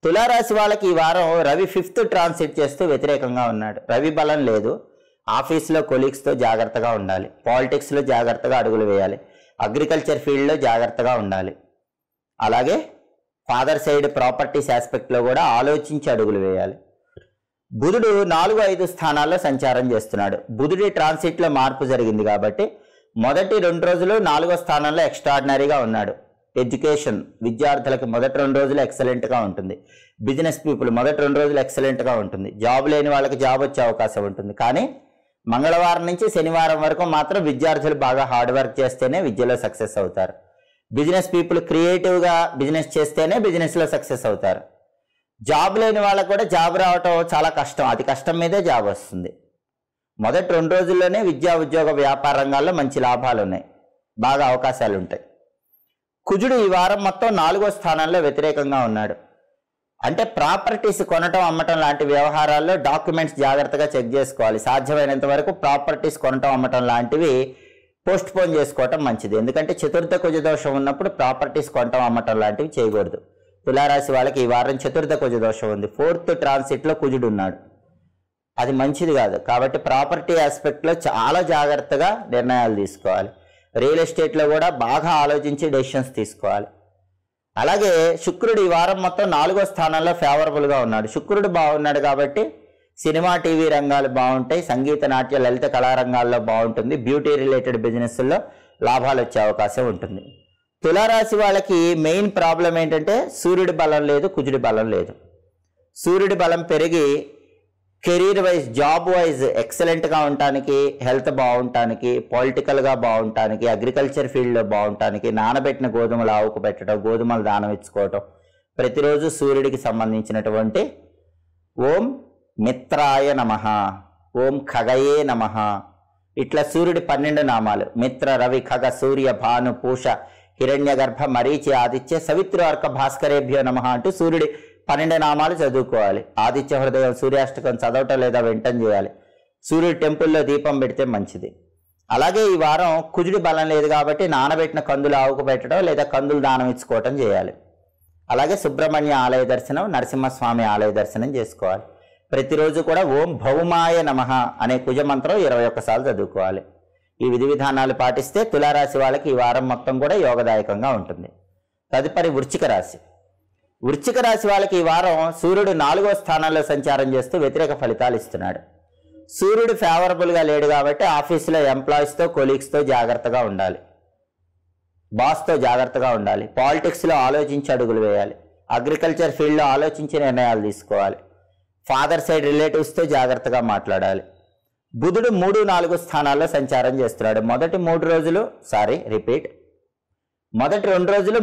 A: తులారాశి వాళ్ళకి ఈ వారం రవి 5th ట్రాన్సిట్ చేస్తూ వ్యతిరేకంగా ఉన్నాడు. రవి బలం లేదు. ఆఫీస్లో కొలీగ్స్తో జాగ్రత్తగా ఉండాలి. పాలిటిక్స్లో జాగ్రత్తగా అడుగులు వేయాలి. అగ్రికల్చర్ ఫీల్డ్లో జాగ్రత్తగా ఉండాలి. అలాగే ఫాదర్ సైడ్ ప్రాపర్టీస్ ఆస్పెక్ట్లో కూడా ఆలోచించి అడుగులు వేయాలి. బుధుడు 4, 5 స్థానాల్లో సంచారం చేస్తున్నాడు. బుధుడి ట్రాన్సిట్లో మార్పు జరిగింది కాబట్టి మొదటి 2 రోజులు 4వ స్థానంలో ఎక్స్ట్రాడినరీగా ఉన్నాడు. ఎడ్యుకేషన్ విద్యార్థులకు మొదటి 2 రోజులు ఎక్సలెంట్గా ఉంటుంది. బిజినెస్ పీపుల్ మొదటి 2 రోజులు ఎక్సలెంట్గా ఉంటుంది. జాబ్ లేని వాళ్ళకి జాబ్ వచ్చే అవకాశం ఉంటుంది. కానీ మంగళవారం నుంచి శనివారం వరకు మాత్రం విద్యార్థులు బాగా హార్డ్ వర్క్ చేస్తేనే విద్యలో సక్సెస్ అవుతారు. బిజినెస్ పీపుల్ క్రియేటివ్గా బిజినెస్ చేస్తేనే బిజినెస్లో సక్సెస్ అవుతారు. జాబ్ లేని వాళ్ళకు కూడా జాబ్ రావటం చాలా కష్టం. అతి కష్టం మీదే జాబ్ వస్తుంది. మొదటి 2 రోజుల్లోనే విద్యా ఉద్యోగ వ్యాపార రంగాల్లో మంచి లాభాలు ఉన్నాయి. బాగా అవకాశాలు ఉంటాయి. కుజుడు ఈ వారం మొత్తం 4వ స్థానంలో వ్యతిరేకంగా ఉన్నాడు. అంటే ప్రాపర్టీస్ కొనటం అమ్మటం లాంటి వ్యవహారాల్లో డాక్యుమెంట్స్ జాగ్రత్తగా చెక్ చేసుకోవాలి. సాధ్యమైనంత వరకు ప్రాపర్టీస్ కొనటం అమ్మటం లాంటివి పోస్ట్ పోన్ చేసుకోవటం మంచిది. ఎందుకంటే చతుర్థ కుజ దోషం ఉన్నప్పుడు ప్రాపర్టీస్ కొనటం అమ్మటం లాంటివి చేయకూడదు. తులారాశి వాళ్ళకి ఈ వారం చతుర్థ కుజ దోషం ఉంది. 4th ట్రాన్సిట్లో కుజుడు ఉన్నాడు. అది మంచిది కాదు. కాబట్టి ప్రాపర్టీ ఆస్పెక్ట్లో చాలా జాగ్రత్తగా నిర్ణయాలు తీసుకోవాలి. రియల్ ఎస్టేట్లో కూడా బాగా ఆలోచించి డెసిషన్స్ తీసుకోవాలి. అలాగే శుక్రుడు ఈ వారం మొత్తం 4వ స్థానంలో ఫేవరబుల్గా ఉన్నాడు. శుక్రుడు బాగున్నాడు కాబట్టి సినిమా టీవీ రంగాలు బాగుంటాయి. సంగీత నాట్య లలిత కళారంగాల్లో బాగుంటుంది. బ్యూటీ రిలేటెడ్ బిజినెస్ల్లో లాభాలు వచ్చే అవకాశం ఉంటుంది. తులారాశి వాళ్ళకి మెయిన్ ప్రాబ్లం ఏంటంటే సూర్యుడి బలం లేదు, కుజుడి బలం లేదు. సూర్యుడి బలం పెరిగి కెరీర్ వైజ్, జాబ్ వైజ్ ఎక్సలెంట్గా ఉండటానికి, హెల్త్ బాగుండటానికి, పొలిటికల్గా బాగుండటానికి, అగ్రికల్చర్ ఫీల్డ్లో బాగుండటానికి నానబెట్టిన గోధుమలు ఆవుకు పెట్టడం, గోధుమలు దానం ఇచ్చుకోవటం, ప్రతిరోజు సూర్యుడికి సంబంధించినటువంటి ఓం మిత్రాయ నమః, ఓం ఖగయే నమః, ఇట్లా సూర్యుడి 12 నామాలు మిత్ర, రవి, ఖగ, సూర్య, భాను, పూష, హిరణ్యగర్భ, మరీచి, ఆదిత్య, సవిత్రు, అర్క, భాస్కరేభ్యో నమః అంటూ సూర్యుడి 12 నామాలు చదువుకోవాలి. ఆదిత్య హృదయం, సూర్యాష్టకం చదవటం లేదా వెంటనే చేయాలి. సూర్యుడి టెంపుల్లో దీపం పెడితే మంచిది. అలాగే ఈ వారం కుజుడి బలం లేదు కాబట్టి నానబెట్టిన కందులు ఆవుకు పెట్టడం లేదా కందులు దానం ఇచ్చుకోవటం చేయాలి. అలాగే సుబ్రహ్మణ్య ఆలయ దర్శనం, నరసింహస్వామి ఆలయ దర్శనం చేసుకోవాలి. ప్రతిరోజు కూడా ఓం భౌమాయ నమః అనే కుజ మంత్రం 21 సార్లు చదువుకోవాలి. ఈ విధి విధానాలు పాటిస్తే తులారాశి వాళ్ళకి ఈ వారం మొత్తం కూడా యోగదాయకంగా ఉంటుంది. తదుపరి వృశ్చిక రాశి. వృశ్చిక రాశి వాళ్ళకి ఈ వారం సూర్యుడు 4వ స్థానంలో సంచారం చేస్తూ వ్యతిరేక ఫలితాలు ఇస్తున్నాడు. సూర్యుడు ఫేవరబుల్గా లేడు కాబట్టి ఆఫీసులో ఎంప్లాయీస్తో, కొలీగ్స్తో జాగ్రత్తగా ఉండాలి. బాస్తో జాగ్రత్తగా ఉండాలి. పాలిటిక్స్లో ఆలోచించి అడుగులు వేయాలి. అగ్రికల్చర్ ఫీల్డ్లో ఆలోచించి నిర్ణయాలు తీసుకోవాలి. ఫాదర్ సైడ్ రిలేటివ్స్తో జాగ్రత్తగా మాట్లాడాలి. బుధుడు 3, 4 స్థానాల్లో సంచారం చేస్తున్నాడు. మొదటి 2 రోజులు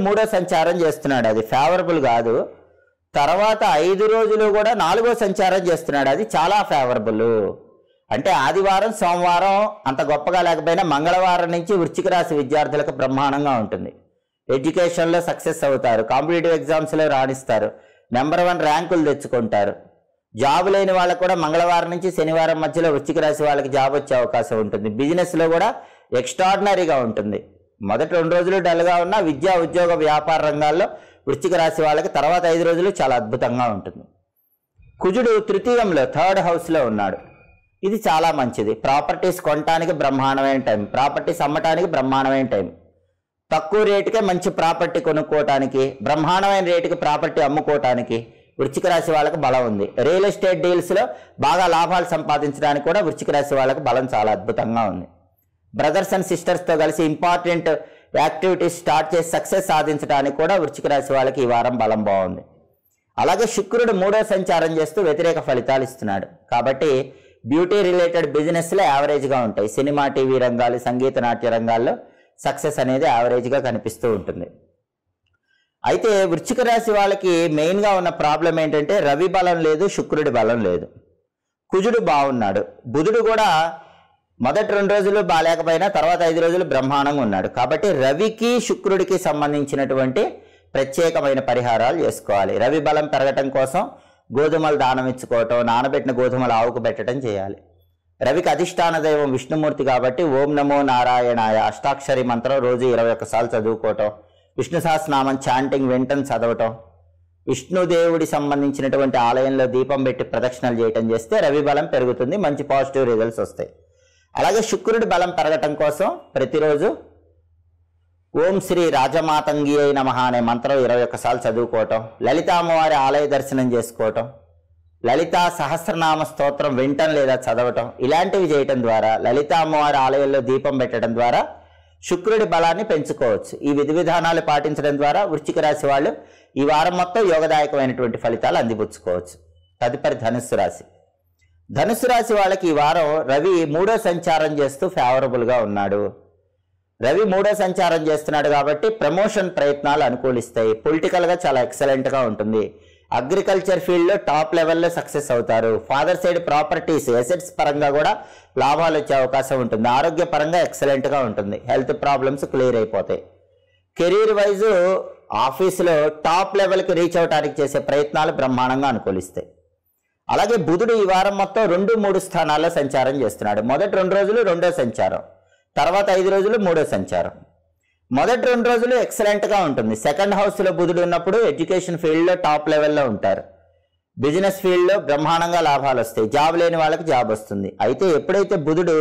A: 3వ సంచారం చేస్తున్నాడు, అది ఫేవరబుల్ కాదు. తర్వాత 5 రోజులు కూడా 4వ సంచారం చేస్తున్నాడు, అది చాలా ఫేవరబుల్. అంటే ఆదివారం, సోమవారం అంత గొప్పగా లేకపోయినా మంగళవారం నుంచి వృశ్చిక రాశి విద్యార్థులకు బ్రహ్మాండంగా ఉంటుంది. ఎడ్యుకేషన్లో సక్సెస్ అవుతారు, కాంపిటేటివ్ ఎగ్జామ్స్లో రాణిస్తారు, నెంబర్ 1 ర్యాంకులు తెచ్చుకుంటారు. జాబ్ లేని వాళ్ళకు కూడా మంగళవారం నుంచి శనివారం మధ్యలో వృశ్చిక రాశి వాళ్ళకి జాబ్ వచ్చే అవకాశం ఉంటుంది. బిజినెస్లో కూడా ఎక్స్ట్రాడినరీగా ఉంటుంది. మొదటి 2 రోజులు డల్గా ఉన్నా విద్యా, ఉద్యోగ, వ్యాపార రంగాల్లో వృశ్చిక రాశి వాళ్ళకి తర్వాత 5 రోజులు చాలా అద్భుతంగా ఉంటుంది. కుజుడు 3వ, 3rd హౌస్లో ఉన్నాడు. ఇది చాలా మంచిది. ప్రాపర్టీస్ కొనడానికి బ్రహ్మాండమైన టైం, ప్రాపర్టీస్ అమ్మటానికి బ్రహ్మాండమైన టైం. తక్కువ రేటుకే మంచి ప్రాపర్టీ కొనుక్కోవటానికి, బ్రహ్మాండమైన రేటుకి ప్రాపర్టీ అమ్ముకోవటానికి వృశ్చిక రాశి వాళ్ళకి బలం ఉంది. రియల్ ఎస్టేట్ డీల్స్లో బాగా లాభాలు సంపాదించడానికి కూడా వృశ్చిక రాశి వాళ్ళకి బలం చాలా అద్భుతంగా ఉంది. బ్రదర్స్ అండ్ సిస్టర్స్తో కలిసి ఇంపార్టెంట్ యాక్టివిటీస్ స్టార్ట్ చేసి సక్సెస్ సాధించడానికి కూడా వృశ్చిక రాశి వాళ్ళకి ఈ వారం బలం బాగుంది. అలాగే శుక్రుడు 3వ సంచారం చేస్తూ వ్యతిరేక ఫలితాలు ఇస్తున్నాడు. కాబట్టి బ్యూటీ రిలేటెడ్ బిజినెస్లో యావరేజ్గా ఉంటాయి. సినిమా, టీవీ రంగాలు, సంగీత, నాట్య రంగాల్లో సక్సెస్ అనేది యావరేజ్గా కనిపిస్తూ ఉంటుంది. అయితే వృశ్చిక రాశి వాళ్ళకి మెయిన్గా ఉన్న ప్రాబ్లం ఏంటంటే రవి బలం లేదు, శుక్రుడి బలం లేదు. కుజుడు బాగున్నాడు, బుధుడు కూడా మొదటి 2 రోజులు బాగాలేకపోయినా తర్వాత 5 రోజులు బ్రహ్మాండంగా ఉన్నాడు. కాబట్టి రవికి, శుక్రుడికి సంబంధించినటువంటి ప్రత్యేకమైన పరిహారాలు చేసుకోవాలి. రవి బలం పెరగటం కోసం గోధుమలు దానం ఇచ్చుకోవటం, నానబెట్టిన గోధుమలు ఆవుకు పెట్టడం చేయాలి. రవికి అధిష్టాన దైవం విష్ణుమూర్తి కాబట్టి ఓం నమో నారాయణాయ అష్టాక్షరి మంత్రం రోజు 21 సార్లు చదువుకోవటం, విష్ణు సహస్రనామం చాంటింగ్ వెంటనే చదవటం, విష్ణుదేవుడి సంబంధించినటువంటి ఆలయంలో దీపం పెట్టి ప్రదక్షిణలు చేయటం చేస్తే రవి బలం పెరుగుతుంది, మంచి పాజిటివ్ రిజల్ట్స్ వస్తాయి. అలాగే శుక్రుడి బలం పెరగటం కోసం ప్రతిరోజు ఓం శ్రీ రాజమాతంగి అయి నమః అనే మంత్రం 21 సార్లు చదువుకోవటం, లలిత అమ్మవారి ఆలయ దర్శనం చేసుకోవటం, లలితా సహస్రనామ స్తోత్రం వింటం లేదా చదవటం, ఇలాంటివి చేయటం ద్వారా, లలిత అమ్మవారి ఆలయంలో దీపం పెట్టడం ద్వారా శుక్రుడి బలాన్ని పెంచుకోవచ్చు. ఈ విధి విధానాలు పాటించడం ద్వారా వృశ్చిక రాశి వాళ్ళు ఈ వారం మొత్తం యోగదాయకమైనటువంటి ఫలితాలు అందిపుచ్చుకోవచ్చు. తదుపరి ధనుస్సు రాశి. ధనుస్సు రాశి వాళ్ళకి ఈ వారం రవి 3వ సంచారం చేస్తూ ఫేవరబుల్గా ఉన్నాడు. రవి 3వ సంచారం చేస్తున్నాడు కాబట్టి ప్రమోషన్ ప్రయత్నాలు అనుకూలిస్తాయి. పొలిటికల్గా చాలా ఎక్సలెంట్గా ఉంటుంది. అగ్రికల్చర్ ఫీల్డ్లో టాప్ లెవెల్లో సక్సెస్ అవుతారు. ఫాదర్ సైడ్ ప్రాపర్టీస్, ఎసెట్స్ పరంగా కూడా లాభాలు వచ్చే అవకాశం ఉంటుంది. ఆరోగ్య పరంగా ఎక్సలెంట్గా ఉంటుంది. హెల్త్ ప్రాబ్లమ్స్ క్లియర్ అయిపోతాయి. కెరీర్ వైజ్ ఆఫీసులో టాప్ లెవెల్కి రీచ్ అవడానికి చేసే ప్రయత్నాలు బ్రహ్మాండంగా అనుకూలిస్తాయి. అలాగే బుధుడు ఈ వారం మొత్తం 2, 3 స్థానాల్లో సంచారం చేస్తున్నాడు. మొదటి 2 రోజులు 2వ సంచారం, తర్వాత 5 రోజులు 3వ సంచారం. మొదటి 2 రోజులు ఎక్సలెంట్గా ఉంటుంది. 2nd హౌస్లో బుధుడు ఉన్నప్పుడు ఎడ్యుకేషన్ ఫీల్డ్లో టాప్ లెవెల్లో ఉంటారు. బిజినెస్ ఫీల్డ్లో బ్రహ్మాండంగా లాభాలు వస్తాయి. జాబ్ లేని వాళ్ళకి జాబ్ వస్తుంది. అయితే ఎప్పుడైతే బుధుడు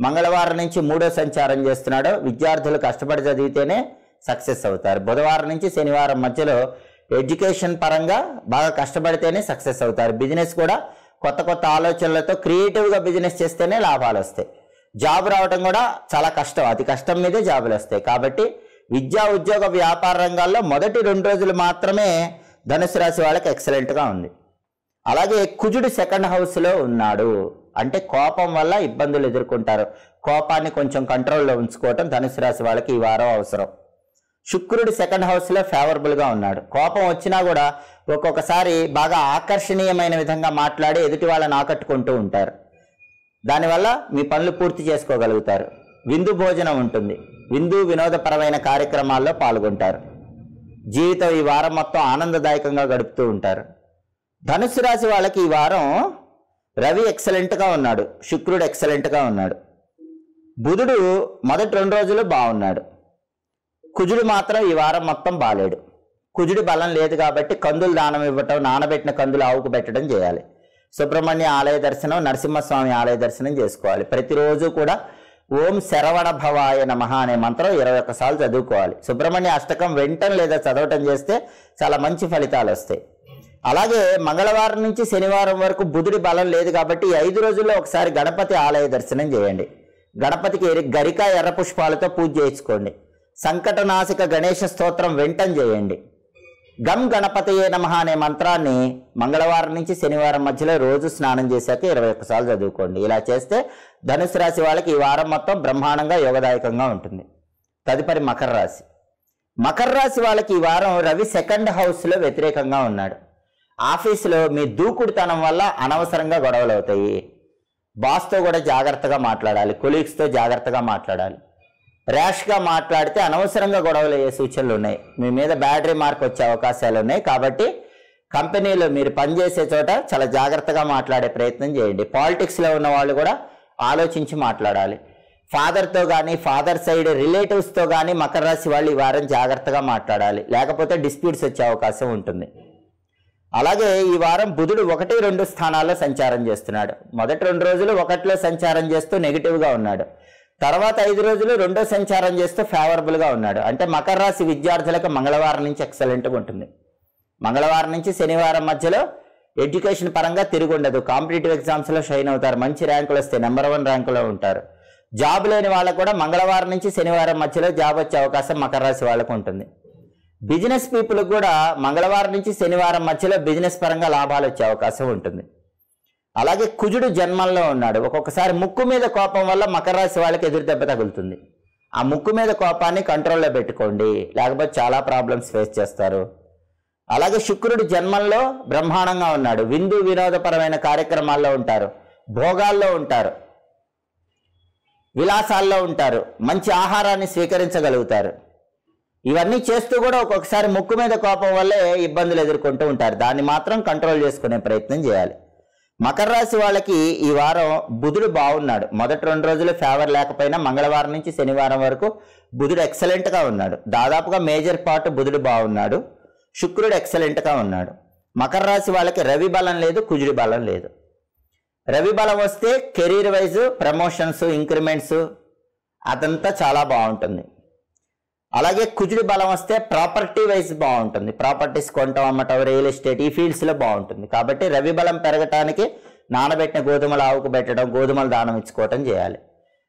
A: మంగళవారం నుంచి 3వ సంచారం చేస్తున్నాడో విద్యార్థులు కష్టపడి చదివితేనే సక్సెస్ అవుతారు. బుధవారం నుంచి శనివారం మధ్యలో ఎడ్యుకేషన్ పరంగా బాగా కష్టపడితేనే సక్సెస్ అవుతారు. బిజినెస్ కూడా కొత్త కొత్త ఆలోచనలతో క్రియేటివ్గా బిజినెస్ చేస్తేనే లాభాలు వస్తాయి. జాబ్ రావడం కూడా చాలా కష్టం, అతి కష్టం మీదే జాబులు వస్తాయి. కాబట్టి విద్యా, ఉద్యోగ, వ్యాపార రంగాల్లో మొదటి 2 రోజులు మాత్రమే ధనుసు రాశి వాళ్ళకి ఎక్సలెంట్గా ఉంది. అలాగే కుజుడు సెకండ్ హౌస్లో ఉన్నాడు అంటే కోపం వల్ల ఇబ్బందులు ఎదుర్కొంటారు. కోపాన్ని కొంచెం కంట్రోల్లో ఉంచుకోవటం ధనుసు రాశి వాళ్ళకి ఈ వారం అవసరం. శుక్రుడు సెకండ్ హౌస్లో ఫేవరబుల్గా ఉన్నాడు. కోపం వచ్చినా కూడా ఒక్కొక్కసారి బాగా ఆకర్షణీయమైన విధంగా మాట్లాడి ఎదుటి వాళ్ళని ఆకట్టుకుంటూ ఉంటారు. దానివల్ల మీ పనులు పూర్తి చేసుకోగలుగుతారు. విందు భోజనం ఉంటుంది. విందు వినోదపరమైన కార్యక్రమాల్లో పాల్గొంటారు. జీవితం ఈ వారం మొత్తం ఆనందదాయకంగా గడుపుతూ ఉంటారు. ధనుసు రాశి వాళ్ళకి ఈ వారం రవి ఎక్సలెంట్గా ఉన్నాడు, శుక్రుడు ఎక్సలెంట్గా ఉన్నాడు. బుధుడు మొదటి 2 రోజులు బాగున్నాడు. కుజుడు మాత్రం ఈ వారం మొత్తం బాలేడు. కుజుడి బలం లేదు కాబట్టి కందులు దానం ఇవ్వటం, నానబెట్టిన కందులు ఆవుకు పెట్టడం చేయాలి. సుబ్రహ్మణ్య ఆలయ దర్శనం, నరసింహస్వామి ఆలయ దర్శనం చేసుకోవాలి. ప్రతిరోజు కూడా ఓం శరవణ భవాయ నమః అనే మంత్రం 21 సార్లు చదువుకోవాలి. సుబ్రహ్మణ్య అష్టకం వెంటనే లేదా చదవటం చేస్తే చాలా మంచి ఫలితాలు వస్తాయి. అలాగే మంగళవారం నుంచి శనివారం వరకు బుధుడి బలం లేదు కాబట్టి ఈ 5 రోజుల్లో ఒకసారి గణపతి ఆలయ దర్శనం చేయండి. గణపతికి గరిక ఎర్ర పుష్పాలతో పూజ చేయించుకోండి. సంకటనాశక గణేష స్తోత్రం వెంటనే చేయండి. గం గణపతయే నమః అనే మంత్రాన్ని మంగళవారం నుంచి శనివారం మధ్యలో రోజు స్నానం చేశాక 21 సార్లు చదువుకోండి. ఇలా చేస్తే ధనుసు రాశి వాళ్ళకి ఈ వారం మొత్తం బ్రహ్మాండంగా యోగదాయకంగా ఉంటుంది. తదుపరి మకర రాశి. మకర రాశి వాళ్ళకి ఈ వారం రవి సెకండ్ హౌస్లో వ్యతిరేకంగా ఉన్నాడు. ఆఫీసులో మీ దూకుడుతనం వల్ల అనవసరంగా గొడవలు అవుతాయి. బాస్తో కూడా జాగ్రత్తగా మాట్లాడాలి. కొలీగ్స్తో జాగ్రత్తగా మాట్లాడాలి. ర్యాష్గా మాట్లాడితే అనవసరంగా గొడవలు అయ్యే సూచనలు ఉన్నాయి. మీ మీద బ్యాడ్ రిమార్క్ వచ్చే అవకాశాలు ఉన్నాయి. కాబట్టి కంపెనీలో మీరు పనిచేసే చోట చాలా జాగ్రత్తగా మాట్లాడే ప్రయత్నం చేయండి. పాలిటిక్స్లో ఉన్న వాళ్ళు కూడా ఆలోచించి మాట్లాడాలి. ఫాదర్తో కానీ ఫాదర్ సైడ్ రిలేటివ్స్తో కానీ మకర రాశి వాళ్ళు ఈ వారం జాగ్రత్తగా మాట్లాడాలి. లేకపోతే డిస్ప్యూట్స్ వచ్చే అవకాశం ఉంటుంది. అలాగే ఈ వారం బుధుడు 1, 2 స్థానాల్లో సంచారం చేస్తున్నాడు. మొదటి 2 రోజులు 1లో సంచారం చేస్తూ నెగిటివ్గా ఉన్నాడు. తర్వాత 5 రోజులు 2వ సంచారం చేస్తూ ఫేవరబుల్గా ఉన్నాడు. అంటే మకర రాశి విద్యార్థులకు మంగళవారం నుంచి ఎక్సలెంట్గా ఉంటుంది. మంగళవారం నుంచి శనివారం మధ్యలో ఎడ్యుకేషన్ పరంగా తిరుగుండదు. కాంపిటేటివ్ ఎగ్జామ్స్లో షైన్ అవుతారు. మంచి ర్యాంకులు వస్తాయి. నెంబర్ 1 ర్యాంకులో ఉంటారు. జాబ్ లేని వాళ్ళకు కూడా మంగళవారం నుంచి శనివారం మధ్యలో జాబ్ వచ్చే అవకాశం మకర రాశి వాళ్ళకు ఉంటుంది. బిజినెస్ పీపుల్కి కూడా మంగళవారం నుంచి శనివారం మధ్యలో బిజినెస్ పరంగా లాభాలు వచ్చే అవకాశం ఉంటుంది. అలాగే కుజుడు జన్మంలో ఉన్నాడు. ఒక్కొక్కసారి ముక్కు మీద కోపం వల్ల మకర రాశి వాళ్ళకి ఎదురు దెబ్బ తగులుతుంది. ఆ ముక్కు మీద కోపాన్ని కంట్రోల్లో పెట్టుకోండి, లేకపోతే చాలా ప్రాబ్లమ్స్ ఫేస్ చేస్తారు. అలాగే శుక్రుడు జన్మంలో బ్రహ్మాండంగా ఉన్నాడు. విందు వినోదపరమైన కార్యక్రమాల్లో ఉంటారు, భోగాల్లో ఉంటారు, విలాసాల్లో ఉంటారు, మంచి ఆహారాన్ని స్వీకరించగలుగుతారు. ఇవన్నీ చేస్తూ కూడా ఒక్కొక్కసారి ముక్కు మీద కోపం వల్లే ఇబ్బందులు ఎదుర్కొంటూ ఉంటారు. దాన్ని మాత్రం కంట్రోల్ చేసుకునే ప్రయత్నం చేయాలి. మకర రాశి వాళ్ళకి ఈ వారం బుధుడు బాగున్నాడు. మొదటి 2 రోజులు ఫేవర్ లేకపోయినా మంగళవారం నుంచి శనివారం వరకు బుధుడు ఎక్సలెంట్గా ఉన్నాడు. దాదాపుగా మేజర్ పార్ట్ బుధుడు బాగున్నాడు. శుక్రుడు ఎక్సలెంట్గా ఉన్నాడు. మకర రాశి వాళ్ళకి రవి బలం లేదు, కుజుడి బలం లేదు. రవి బలం వస్తే కెరీర్ వైజ్ ప్రమోషన్స్, ఇంక్రిమెంట్స్ అదంతా చాలా బాగుంటుంది. అలాగే కుజుడి బలం వస్తే ప్రాపర్టీ వైజ్ బాగుంటుంది. ప్రాపర్టీస్ కొనటం, అమ్మటం, రియల్ ఎస్టేట్ ఈ ఫీల్డ్స్లో బాగుంటుంది. కాబట్టి రవి బలం పెరగటానికి నానబెట్టిన గోధుమలు ఆవుకు పెట్టడం, గోధుమలు దానం ఇచ్చుకోవటం చేయాలి.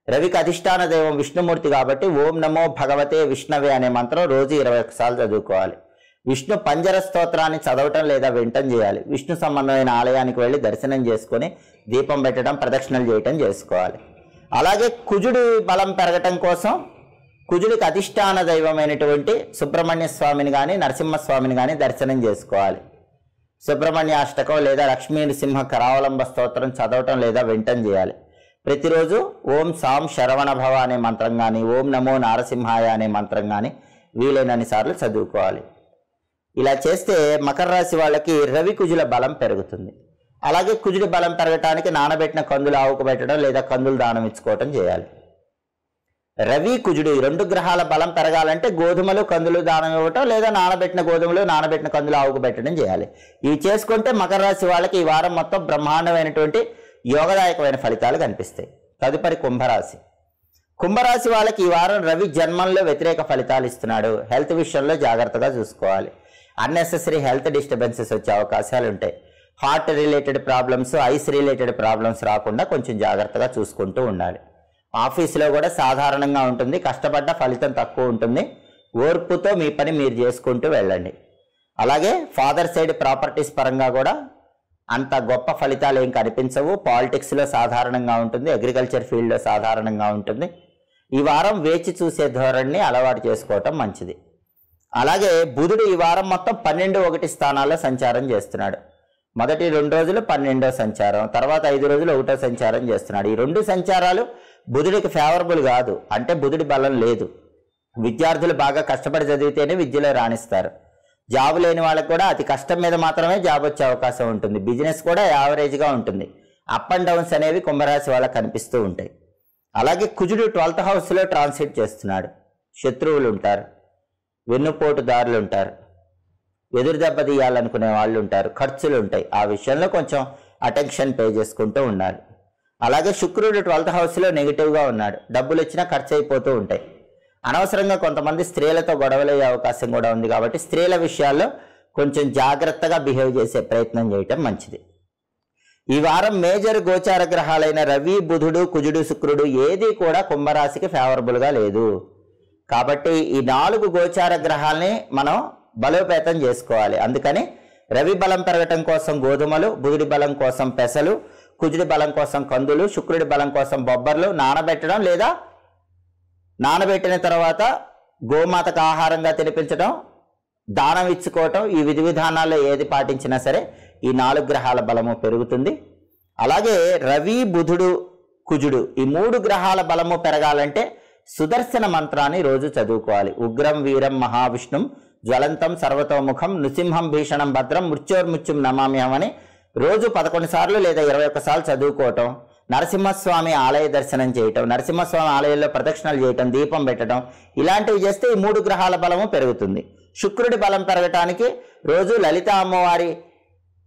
A: రవికి అధిష్టాన దైవం విష్ణుమూర్తి కాబట్టి ఓం నమో భగవతే విష్ణవే అనే మంత్రం రోజు 21 సార్లు చదువుకోవాలి. విష్ణు పంజర స్తోత్రాన్ని చదవటం లేదా వినటం చేయాలి. విష్ణు సంబంధమైన ఆలయానికి వెళ్ళి దర్శనం చేసుకొని దీపం పెట్టడం, ప్రదక్షిణలు చేయటం చేసుకోవాలి. అలాగే కుజుడి బలం పెరగటం కోసం కుజుడికి అధిష్టాన దైవమైనటువంటి సుబ్రహ్మణ్య స్వామిని కానీ నరసింహస్వామిని కానీ దర్శనం చేసుకోవాలి. సుబ్రహ్మణ్య అష్టకం లేదా లక్ష్మీ నృసింహ కరావలంబ స్తోత్రం చదవటం లేదా వినటం చేయాలి. ప్రతిరోజు ఓం సాం శరవణ భవ అనే మంత్రం కానీ ఓం నమో నారసింహాయ అనే మంత్రం కానీ వీలైనన్ని సార్లు చదువుకోవాలి. ఇలా చేస్తే మకర రాశి వాళ్ళకి రవి కుజుల బలం పెరుగుతుంది. అలాగే కుజుడి బలం పెరగటానికి నానబెట్టిన కందులు ఆవుకు పెట్టడం లేదా కందులు దానం ఇచ్చుకోవటం చేయాలి. రవి కుజుడు ఈ 2 గ్రహాల బలం పెరగాలంటే గోధుమలు కందులు దానం ఇవ్వటం లేదా నానబెట్టిన గోధుమలు నానబెట్టిన కందులు ఆవుకు పెట్టడం చేయాలి. ఇవి చేసుకుంటే మకర రాశి వాళ్ళకి ఈ వారం మొత్తం బ్రహ్మాండమైనటువంటి యోగదాయకమైన ఫలితాలు కనిపిస్తాయి. తదుపరి కుంభరాశి. కుంభరాశి వాళ్ళకి ఈ వారం రవి జన్మంలో వ్యతిరేక ఫలితాలు ఇస్తున్నాడు. హెల్త్ విషయంలో జాగ్రత్తగా చూసుకోవాలి. అన్నెసెసరీ హెల్త్ డిస్టర్బెన్సెస్ వచ్చే అవకాశాలు ఉంటాయి. Heart related problems, ice related problems రాకుండా కొంచెం జాగ్రత్తగా చూసుకుంటూ ఉండాలి. ఆఫీసులో కూడా సాధారణంగా ఉంటుంది. కష్టపడ్డ ఫలితం తక్కువ ఉంటుంది. ఓర్పుతో మీ పని మీరు చేసుకుంటూ వెళ్ళండి. అలాగే ఫాదర్ సైడ్ ప్రాపర్టీస్ పరంగా కూడా అంత గొప్ప ఫలితాలు ఏం కనిపించవు. పాలిటిక్స్లో సాధారణంగా ఉంటుంది, అగ్రికల్చర్ ఫీల్డ్లో సాధారణంగా ఉంటుంది. ఈ వారం వేచి చూసే ధోరణిని అలవాటు చేసుకోవటం మంచిది. అలాగే బుధుడు ఈ వారం మొత్తం 12-1 స్థానాల్లో సంచారం చేస్తున్నాడు. మొదటి 2 రోజులు 12వ సంచారం, తర్వాత 5 రోజులు 1వ సంచారం చేస్తున్నాడు. ఈ 2 సంచారాలు బుధుడికి ఫేవరబుల్ కాదు, అంటే బుధుడి బలం లేదు. విద్యార్థులు బాగా కష్టపడి చదివితేనే విద్యలో రాణిస్తారు. జాబ్ లేని వాళ్ళకి కూడా అతి కష్టం మీద మాత్రమే జాబ్ వచ్చే అవకాశం ఉంటుంది. బిజినెస్ కూడా యావరేజ్గా ఉంటుంది. అప్ అండ్ డౌన్స్ అనేవి కుంభరాశి వాళ్ళకి కనిపిస్తూ ఉంటాయి. అలాగే కుజుడు 12th హౌస్లో ట్రాన్సిట్ చేస్తున్నాడు. శత్రువులు ఉంటారు, వెన్నుపోటుదారులు ఉంటారు, ఎదురు దెబ్బ తీయాలనుకునే వాళ్ళు ఉంటారు, ఖర్చులు ఉంటాయి. ఆ విషయంలో కొంచెం అటెన్షన్ పే చేసుకుంటూ ఉండాలి. అలాగే శుక్రుడు 12th హౌస్లో నెగిటివ్గా ఉన్నాడు. డబ్బులు వచ్చినా ఖర్చు అయిపోతూ ఉంటాయి. అనవసరంగా కొంతమంది స్త్రీలతో గొడవలయ్యే అవకాశం కూడా ఉంది. కాబట్టి స్త్రీల విషయాల్లో కొంచెం జాగ్రత్తగా బిహేవ్ చేసే ప్రయత్నం చేయటం మంచిది. ఈ వారం మేజర్ గోచార గ్రహాలైన రవి, బుధుడు, కుజుడు, శుక్రుడు ఏది కూడా కుంభరాశికి ఫేవరబుల్గా లేదు. కాబట్టి ఈ 4 గోచార గ్రహాలని మనం బలోపేతం చేసుకోవాలి. అందుకని రవి బలం పెరగటం కోసం గోధుమలు, బుధుడి బలం కోసం పెసలు, కుజుడి బలం కోసం కందులు, శుక్రుడి బలం కోసం బొబ్బర్లు నానబెట్టడం, లేదా నానబెట్టిన తర్వాత గోమాతకు ఆహారంగా తినిపించడం, దానం ఇచ్చుకోవటం, ఈ విధి విధానాల్లో ఏది పాటించినా సరే ఈ 4 గ్రహాల బలము పెరుగుతుంది. అలాగే రవి, బుధుడు, కుజుడు ఈ 3 గ్రహాల బలము పెరగాలంటే సుదర్శన మంత్రాన్ని రోజు చదువుకోవాలి. ఉగ్రం వీరం మహావిష్ణుం జ్వలంతం సర్వతోముఖం నృసింహం భీషణం భద్రం మృత్యోర్మృత్యుం నమామ్యం అని రోజు 11 సార్లు లేదా 21 సార్లు చదువుకోవటం, నరసింహస్వామి ఆలయ దర్శనం చేయటం, నరసింహస్వామి ఆలయంలో ప్రదక్షిణలు చేయటం, దీపం పెట్టడం, ఇలాంటివి చేస్తే ఈ 3 గ్రహాల బలము పెరుగుతుంది. శుక్రుడి బలం పెరగటానికి రోజు లలిత అమ్మవారి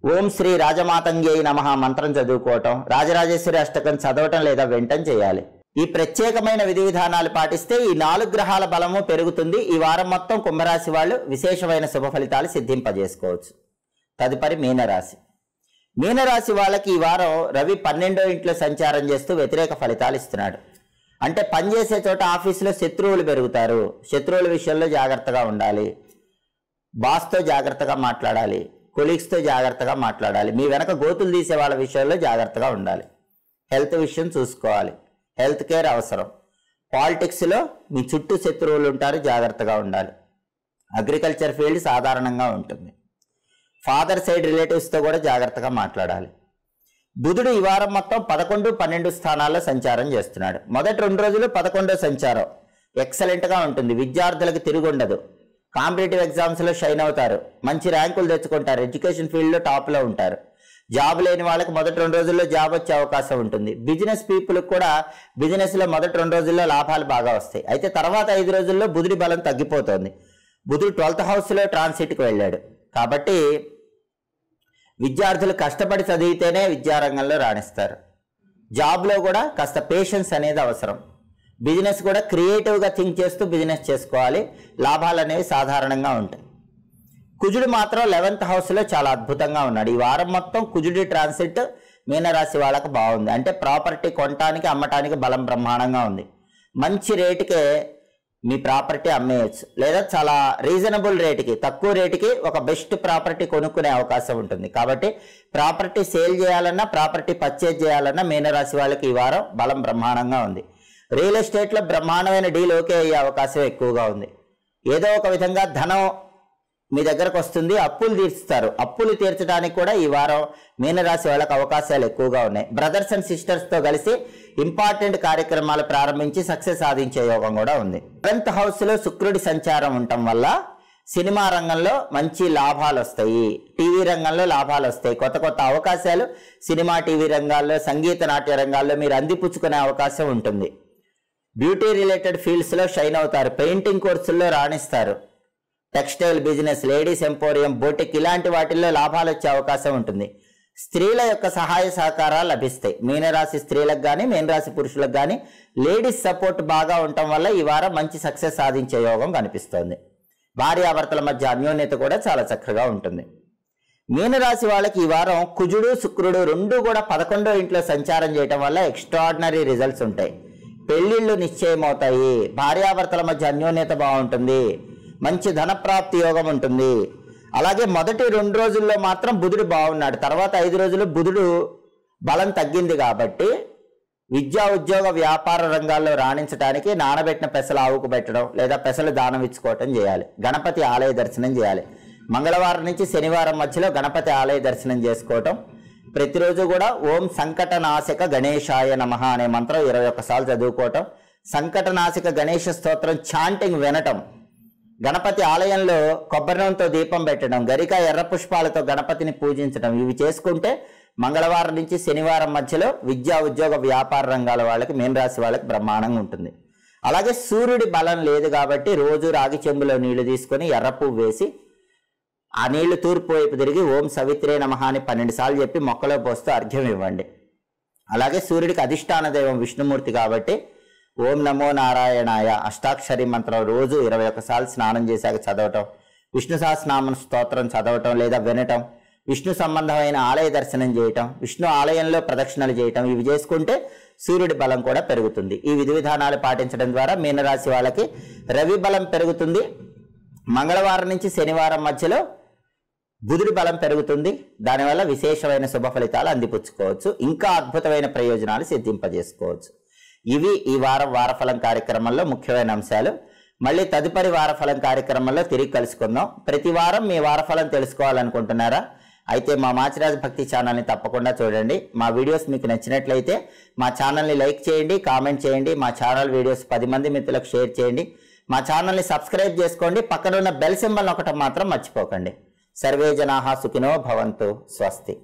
A: ఓం శ్రీ రాజమాతంగ్యై నమః మంత్రం చదువుకోవటం, రాజరాజేశ్వరి అష్టకం చదవటం లేదా వెంటం చేయాలి. ఈ ప్రత్యేకమైన విధి విధానాలు పాటిస్తే ఈ 4 గ్రహాల బలము పెరుగుతుంది. ఈ వారం మొత్తం కుంభరాశి వాళ్ళు విశేషమైన శుభ ఫలితాలు సిద్ధింపజేసుకోవచ్చు. తదుపరి మీనరాశి. మీనరాశి వాళ్ళకి ఈ వారం రవి 12వ ఇంట్లో సంచారం చేస్తూ వ్యతిరేక ఫలితాలు ఇస్తున్నాడు. అంటే పనిచేసే చోట ఆఫీసులో శత్రువులు పెరుగుతారు. శత్రువుల విషయంలో జాగ్రత్తగా ఉండాలి. బాస్తో జాగ్రత్తగా మాట్లాడాలి, కొలీగ్స్తో జాగ్రత్తగా మాట్లాడాలి. మీ వెనక గోతులు తీసే వాళ్ళ విషయంలో జాగ్రత్తగా ఉండాలి. హెల్త్ విషయం చూసుకోవాలి, హెల్త్ కేర్ అవసరం. పాలిటిక్స్లో మీ చుట్టూ శత్రువులు ఉంటారు, జాగ్రత్తగా ఉండాలి. అగ్రికల్చర్ ఫీల్డ్ సాధారణంగా ఉంటుంది. ఫాదర్ సైడ్ రిలేటివ్స్తో కూడా జాగ్రత్తగా మాట్లాడాలి. బుధుడు ఈ వారం మొత్తం 11, 12 స్థానాల్లో సంచారం చేస్తున్నాడు. మొదటి 2 రోజులు 11వ సంచారం ఎక్సలెంట్గా ఉంటుంది. విద్యార్థులకు తిరుగుండదు. కాంపిటేటివ్ ఎగ్జామ్స్లో షైన్ అవుతారు, మంచి ర్యాంకులు తెచ్చుకుంటారు, ఎడ్యుకేషన్ ఫీల్డ్లో టాప్లో ఉంటారు. జాబ్ లేని వాళ్ళకి మొదటి 2 రోజుల్లో జాబ్ వచ్చే అవకాశం ఉంటుంది. బిజినెస్ పీపుల్కి కూడా బిజినెస్లో మొదటి 2 రోజుల్లో లాభాలు బాగా వస్తాయి. అయితే తర్వాత 5 రోజుల్లో బుధుడి బలం తగ్గిపోతుంది. బుధుడు 12th హౌస్లో ట్రాన్సిట్కి వెళ్ళాడు. కాబట్టి విద్యార్థులు కష్టపడి చదివితేనే విద్యారంగంలో రాణిస్తారు. జాబ్లో కూడా కాస్త పేషెన్స్ అనేది అవసరం. బిజినెస్ కూడా క్రియేటివ్గా థింక్ చేస్తూ బిజినెస్ చేసుకోవాలి. లాభాలు అనేవి సాధారణంగా ఉంటాయి. కుజుడు మాత్రం 11th హౌస్లో చాలా అద్భుతంగా ఉన్నాడు. ఈ వారం మొత్తం కుజుడి ట్రాన్సిట్ మీనరాశి వాళ్ళకి బాగుంది. అంటే ప్రాపర్టీ కొనటానికి అమ్మటానికి బలం బ్రహ్మాండంగా ఉంది. మంచి రేటుకే మీ ప్రాపర్టీ అమ్మేయచ్చు, లేదా చాలా రీజనబుల్ రేటుకి, తక్కువ రేటుకి ఒక బెస్ట్ ప్రాపర్టీ కొనుక్కునే అవకాశం ఉంటుంది. కాబట్టి ప్రాపర్టీ సేల్ చేయాలన్నా, ప్రాపర్టీ పర్చేజ్ చేయాలన్నా మీనరాశి వాళ్ళకి ఈ వారం బలం బ్రహ్మాండంగా ఉంది. రియల్ ఎస్టేట్లో బ్రహ్మాండమైన డీల్ ఓకే అయ్యే అవకాశం ఎక్కువగా ఉంది. ఏదో ఒక విధంగా ధనం మీ దగ్గరకు వస్తుంది, అప్పులు తీర్చుతారు. అప్పులు తీర్చడానికి కూడా ఈ వారం మీనరాశి వాళ్ళకి అవకాశాలు ఎక్కువగా ఉన్నాయి. బ్రదర్స్ అండ్ సిస్టర్స్తో కలిసి ఇంపార్టెంట్ కార్యక్రమాలు ప్రారంభించి సక్సెస్ సాధించే యోగం కూడా ఉంది. 11th హౌస్లో శుక్రుడి సంచారం ఉండటం వల్ల సినిమా రంగంలో మంచి లాభాలు వస్తాయి, టీవీ రంగంలో లాభాలు వస్తాయి. కొత్త కొత్త అవకాశాలు సినిమా, టీవీ రంగాల్లో, సంగీత నాట్య రంగాల్లో మీరు అందిపుచ్చుకునే అవకాశం ఉంటుంది. బ్యూటీ రిలేటెడ్ ఫీల్డ్స్లో షైన్ అవుతారు. పెయింటింగ్ కోర్సుల్లో రాణిస్తారు. Textile business, ladies emporium, boutique ఇలాంటి వాటిల్లో లాభాలు వచ్చే అవకాశం ఉంటుంది. స్త్రీల యొక్క సహాయ సహకారాలు లభిస్తాయి. మీనరాశి స్త్రీలకు కానీ మీనరాశి పురుషులకు కానీ లేడీస్ సపోర్ట్ బాగా ఉండటం వల్ల ఈ వారం మంచి సక్సెస్ సాధించే యోగం కనిపిస్తోంది. భార్యాభర్తల మధ్య అన్యోన్యత కూడా చాలా చక్కగా ఉంటుంది. మీనరాశి వాళ్ళకి ఈ వారం కుజుడు, శుక్రుడు 2 కూడా 11వ ఇంట్లో సంచారం చేయటం వల్ల ఎక్స్ట్రాడినరీ రిజల్ట్స్ ఉంటాయి. పెళ్లిళ్ళు నిశ్చయమవుతాయి. భార్యాభర్తల మధ్య అన్యోన్యత బాగుంటుంది. మంచి ధనప్రాప్తి యోగం ఉంటుంది. అలాగే మొదటి 2 రోజుల్లో మాత్రం బుధుడు బాగున్నాడు, తర్వాత 5 రోజులు బుధుడు బలం తగ్గింది కాబట్టి విద్యా ఉద్యోగ వ్యాపార రంగాల్లో రాణించడానికి నానబెట్టిన పెసలు ఆవుకు పెట్టడం లేదా పెసలు దానం ఇచ్చుకోవటం చేయాలి. గణపతి ఆలయ దర్శనం చేయాలి. మంగళవారం నుంచి శనివారం మధ్యలో గణపతి ఆలయ దర్శనం చేసుకోవటం. ప్రతిరోజు కూడా ఓం సంకటనాశక గణేశాయ నమః అనే మంత్రం 21 సార్లు చదువుకోవటం. సంకటనాశక గణేష స్తోత్రం చాంటింగ్ వినటం. గణపతి ఆలయంలో కొబ్బరి నూనెతో దీపం పెట్టడం, గరిక ఎర్ర పుష్పాలతో గణపతిని పూజించడం, ఇవి చేసుకుంటే మంగళవారం నుంచి శనివారం మధ్యలో విద్యా ఉద్యోగ వ్యాపార రంగాల వాళ్ళకి, మీనరాశి వాళ్ళకి బ్రహ్మాండంగా ఉంటుంది. అలాగే సూర్యుడి బలం లేదు కాబట్టి రోజు రాగి చెంబులో నీళ్లు తీసుకొని ఎర్ర పువ్వు వేసి ఆ నీళ్లు తూర్పు వైపు తిరిగి ఓం సవిత్రే నమః అని 12 సార్లు చెప్పి మొక్కలో పోస్తూ అర్ఘ్యం ఇవ్వండి. అలాగే సూర్యుడికి అధిష్టాన దైవం విష్ణుమూర్తి కాబట్టి ఓం నమో నారాయణాయ అష్టాక్షరి మంత్రం రోజు 21 సార్లు స్నానం చేశాక చదవటం, విష్ణు సహస్రనామ స్తోత్రం చదవటం లేదా వినటం, విష్ణు సంబంధమైన ఆలయ దర్శనం చేయటం, విష్ణు ఆలయంలో ప్రదక్షిణలు చేయటం, ఇవి చేసుకుంటే సూర్యుడి బలం కూడా పెరుగుతుంది. ఈ విధి విధానాలు పాటించడం ద్వారా మీనరాశి వాళ్ళకి రవి బలం పెరుగుతుంది. మంగళవారం నుంచి శనివారం మధ్యలో బుధుడి బలం పెరుగుతుంది. దానివల్ల విశేషమైన శుభ ఫలితాలు అందిపుచ్చుకోవచ్చు, ఇంకా అద్భుతమైన ప్రయోజనాలు సిద్ధింపజేసుకోవచ్చు. ఇవి ఈ వారం వారఫలం కార్యక్రమంలో ముఖ్యమైన అంశాలు. మళ్ళీ తదుపరి వారఫలం కార్యక్రమంలో తిరిగి కలుసుకుందాం. ప్రతి వారం మీ వారఫలం తెలుసుకోవాలనుకుంటున్నారా? అయితే మా మాచిరాజు భక్తి ఛానల్ని తప్పకుండా చూడండి. మా వీడియోస్ మీకు నచ్చినట్లయితే మా ఛానల్ని లైక్ చేయండి, కామెంట్ చేయండి. మా ఛానల్ వీడియోస్ 10 మంది మిత్రులకు షేర్ చేయండి. మా ఛానల్ని సబ్స్క్రైబ్ చేసుకోండి. పక్కన ఉన్న బెల్ సింబల్ నొక్కటం మాత్రం మర్చిపోకండి. సర్వే జనాః సుఖినో భవంతు. స్వస్తి.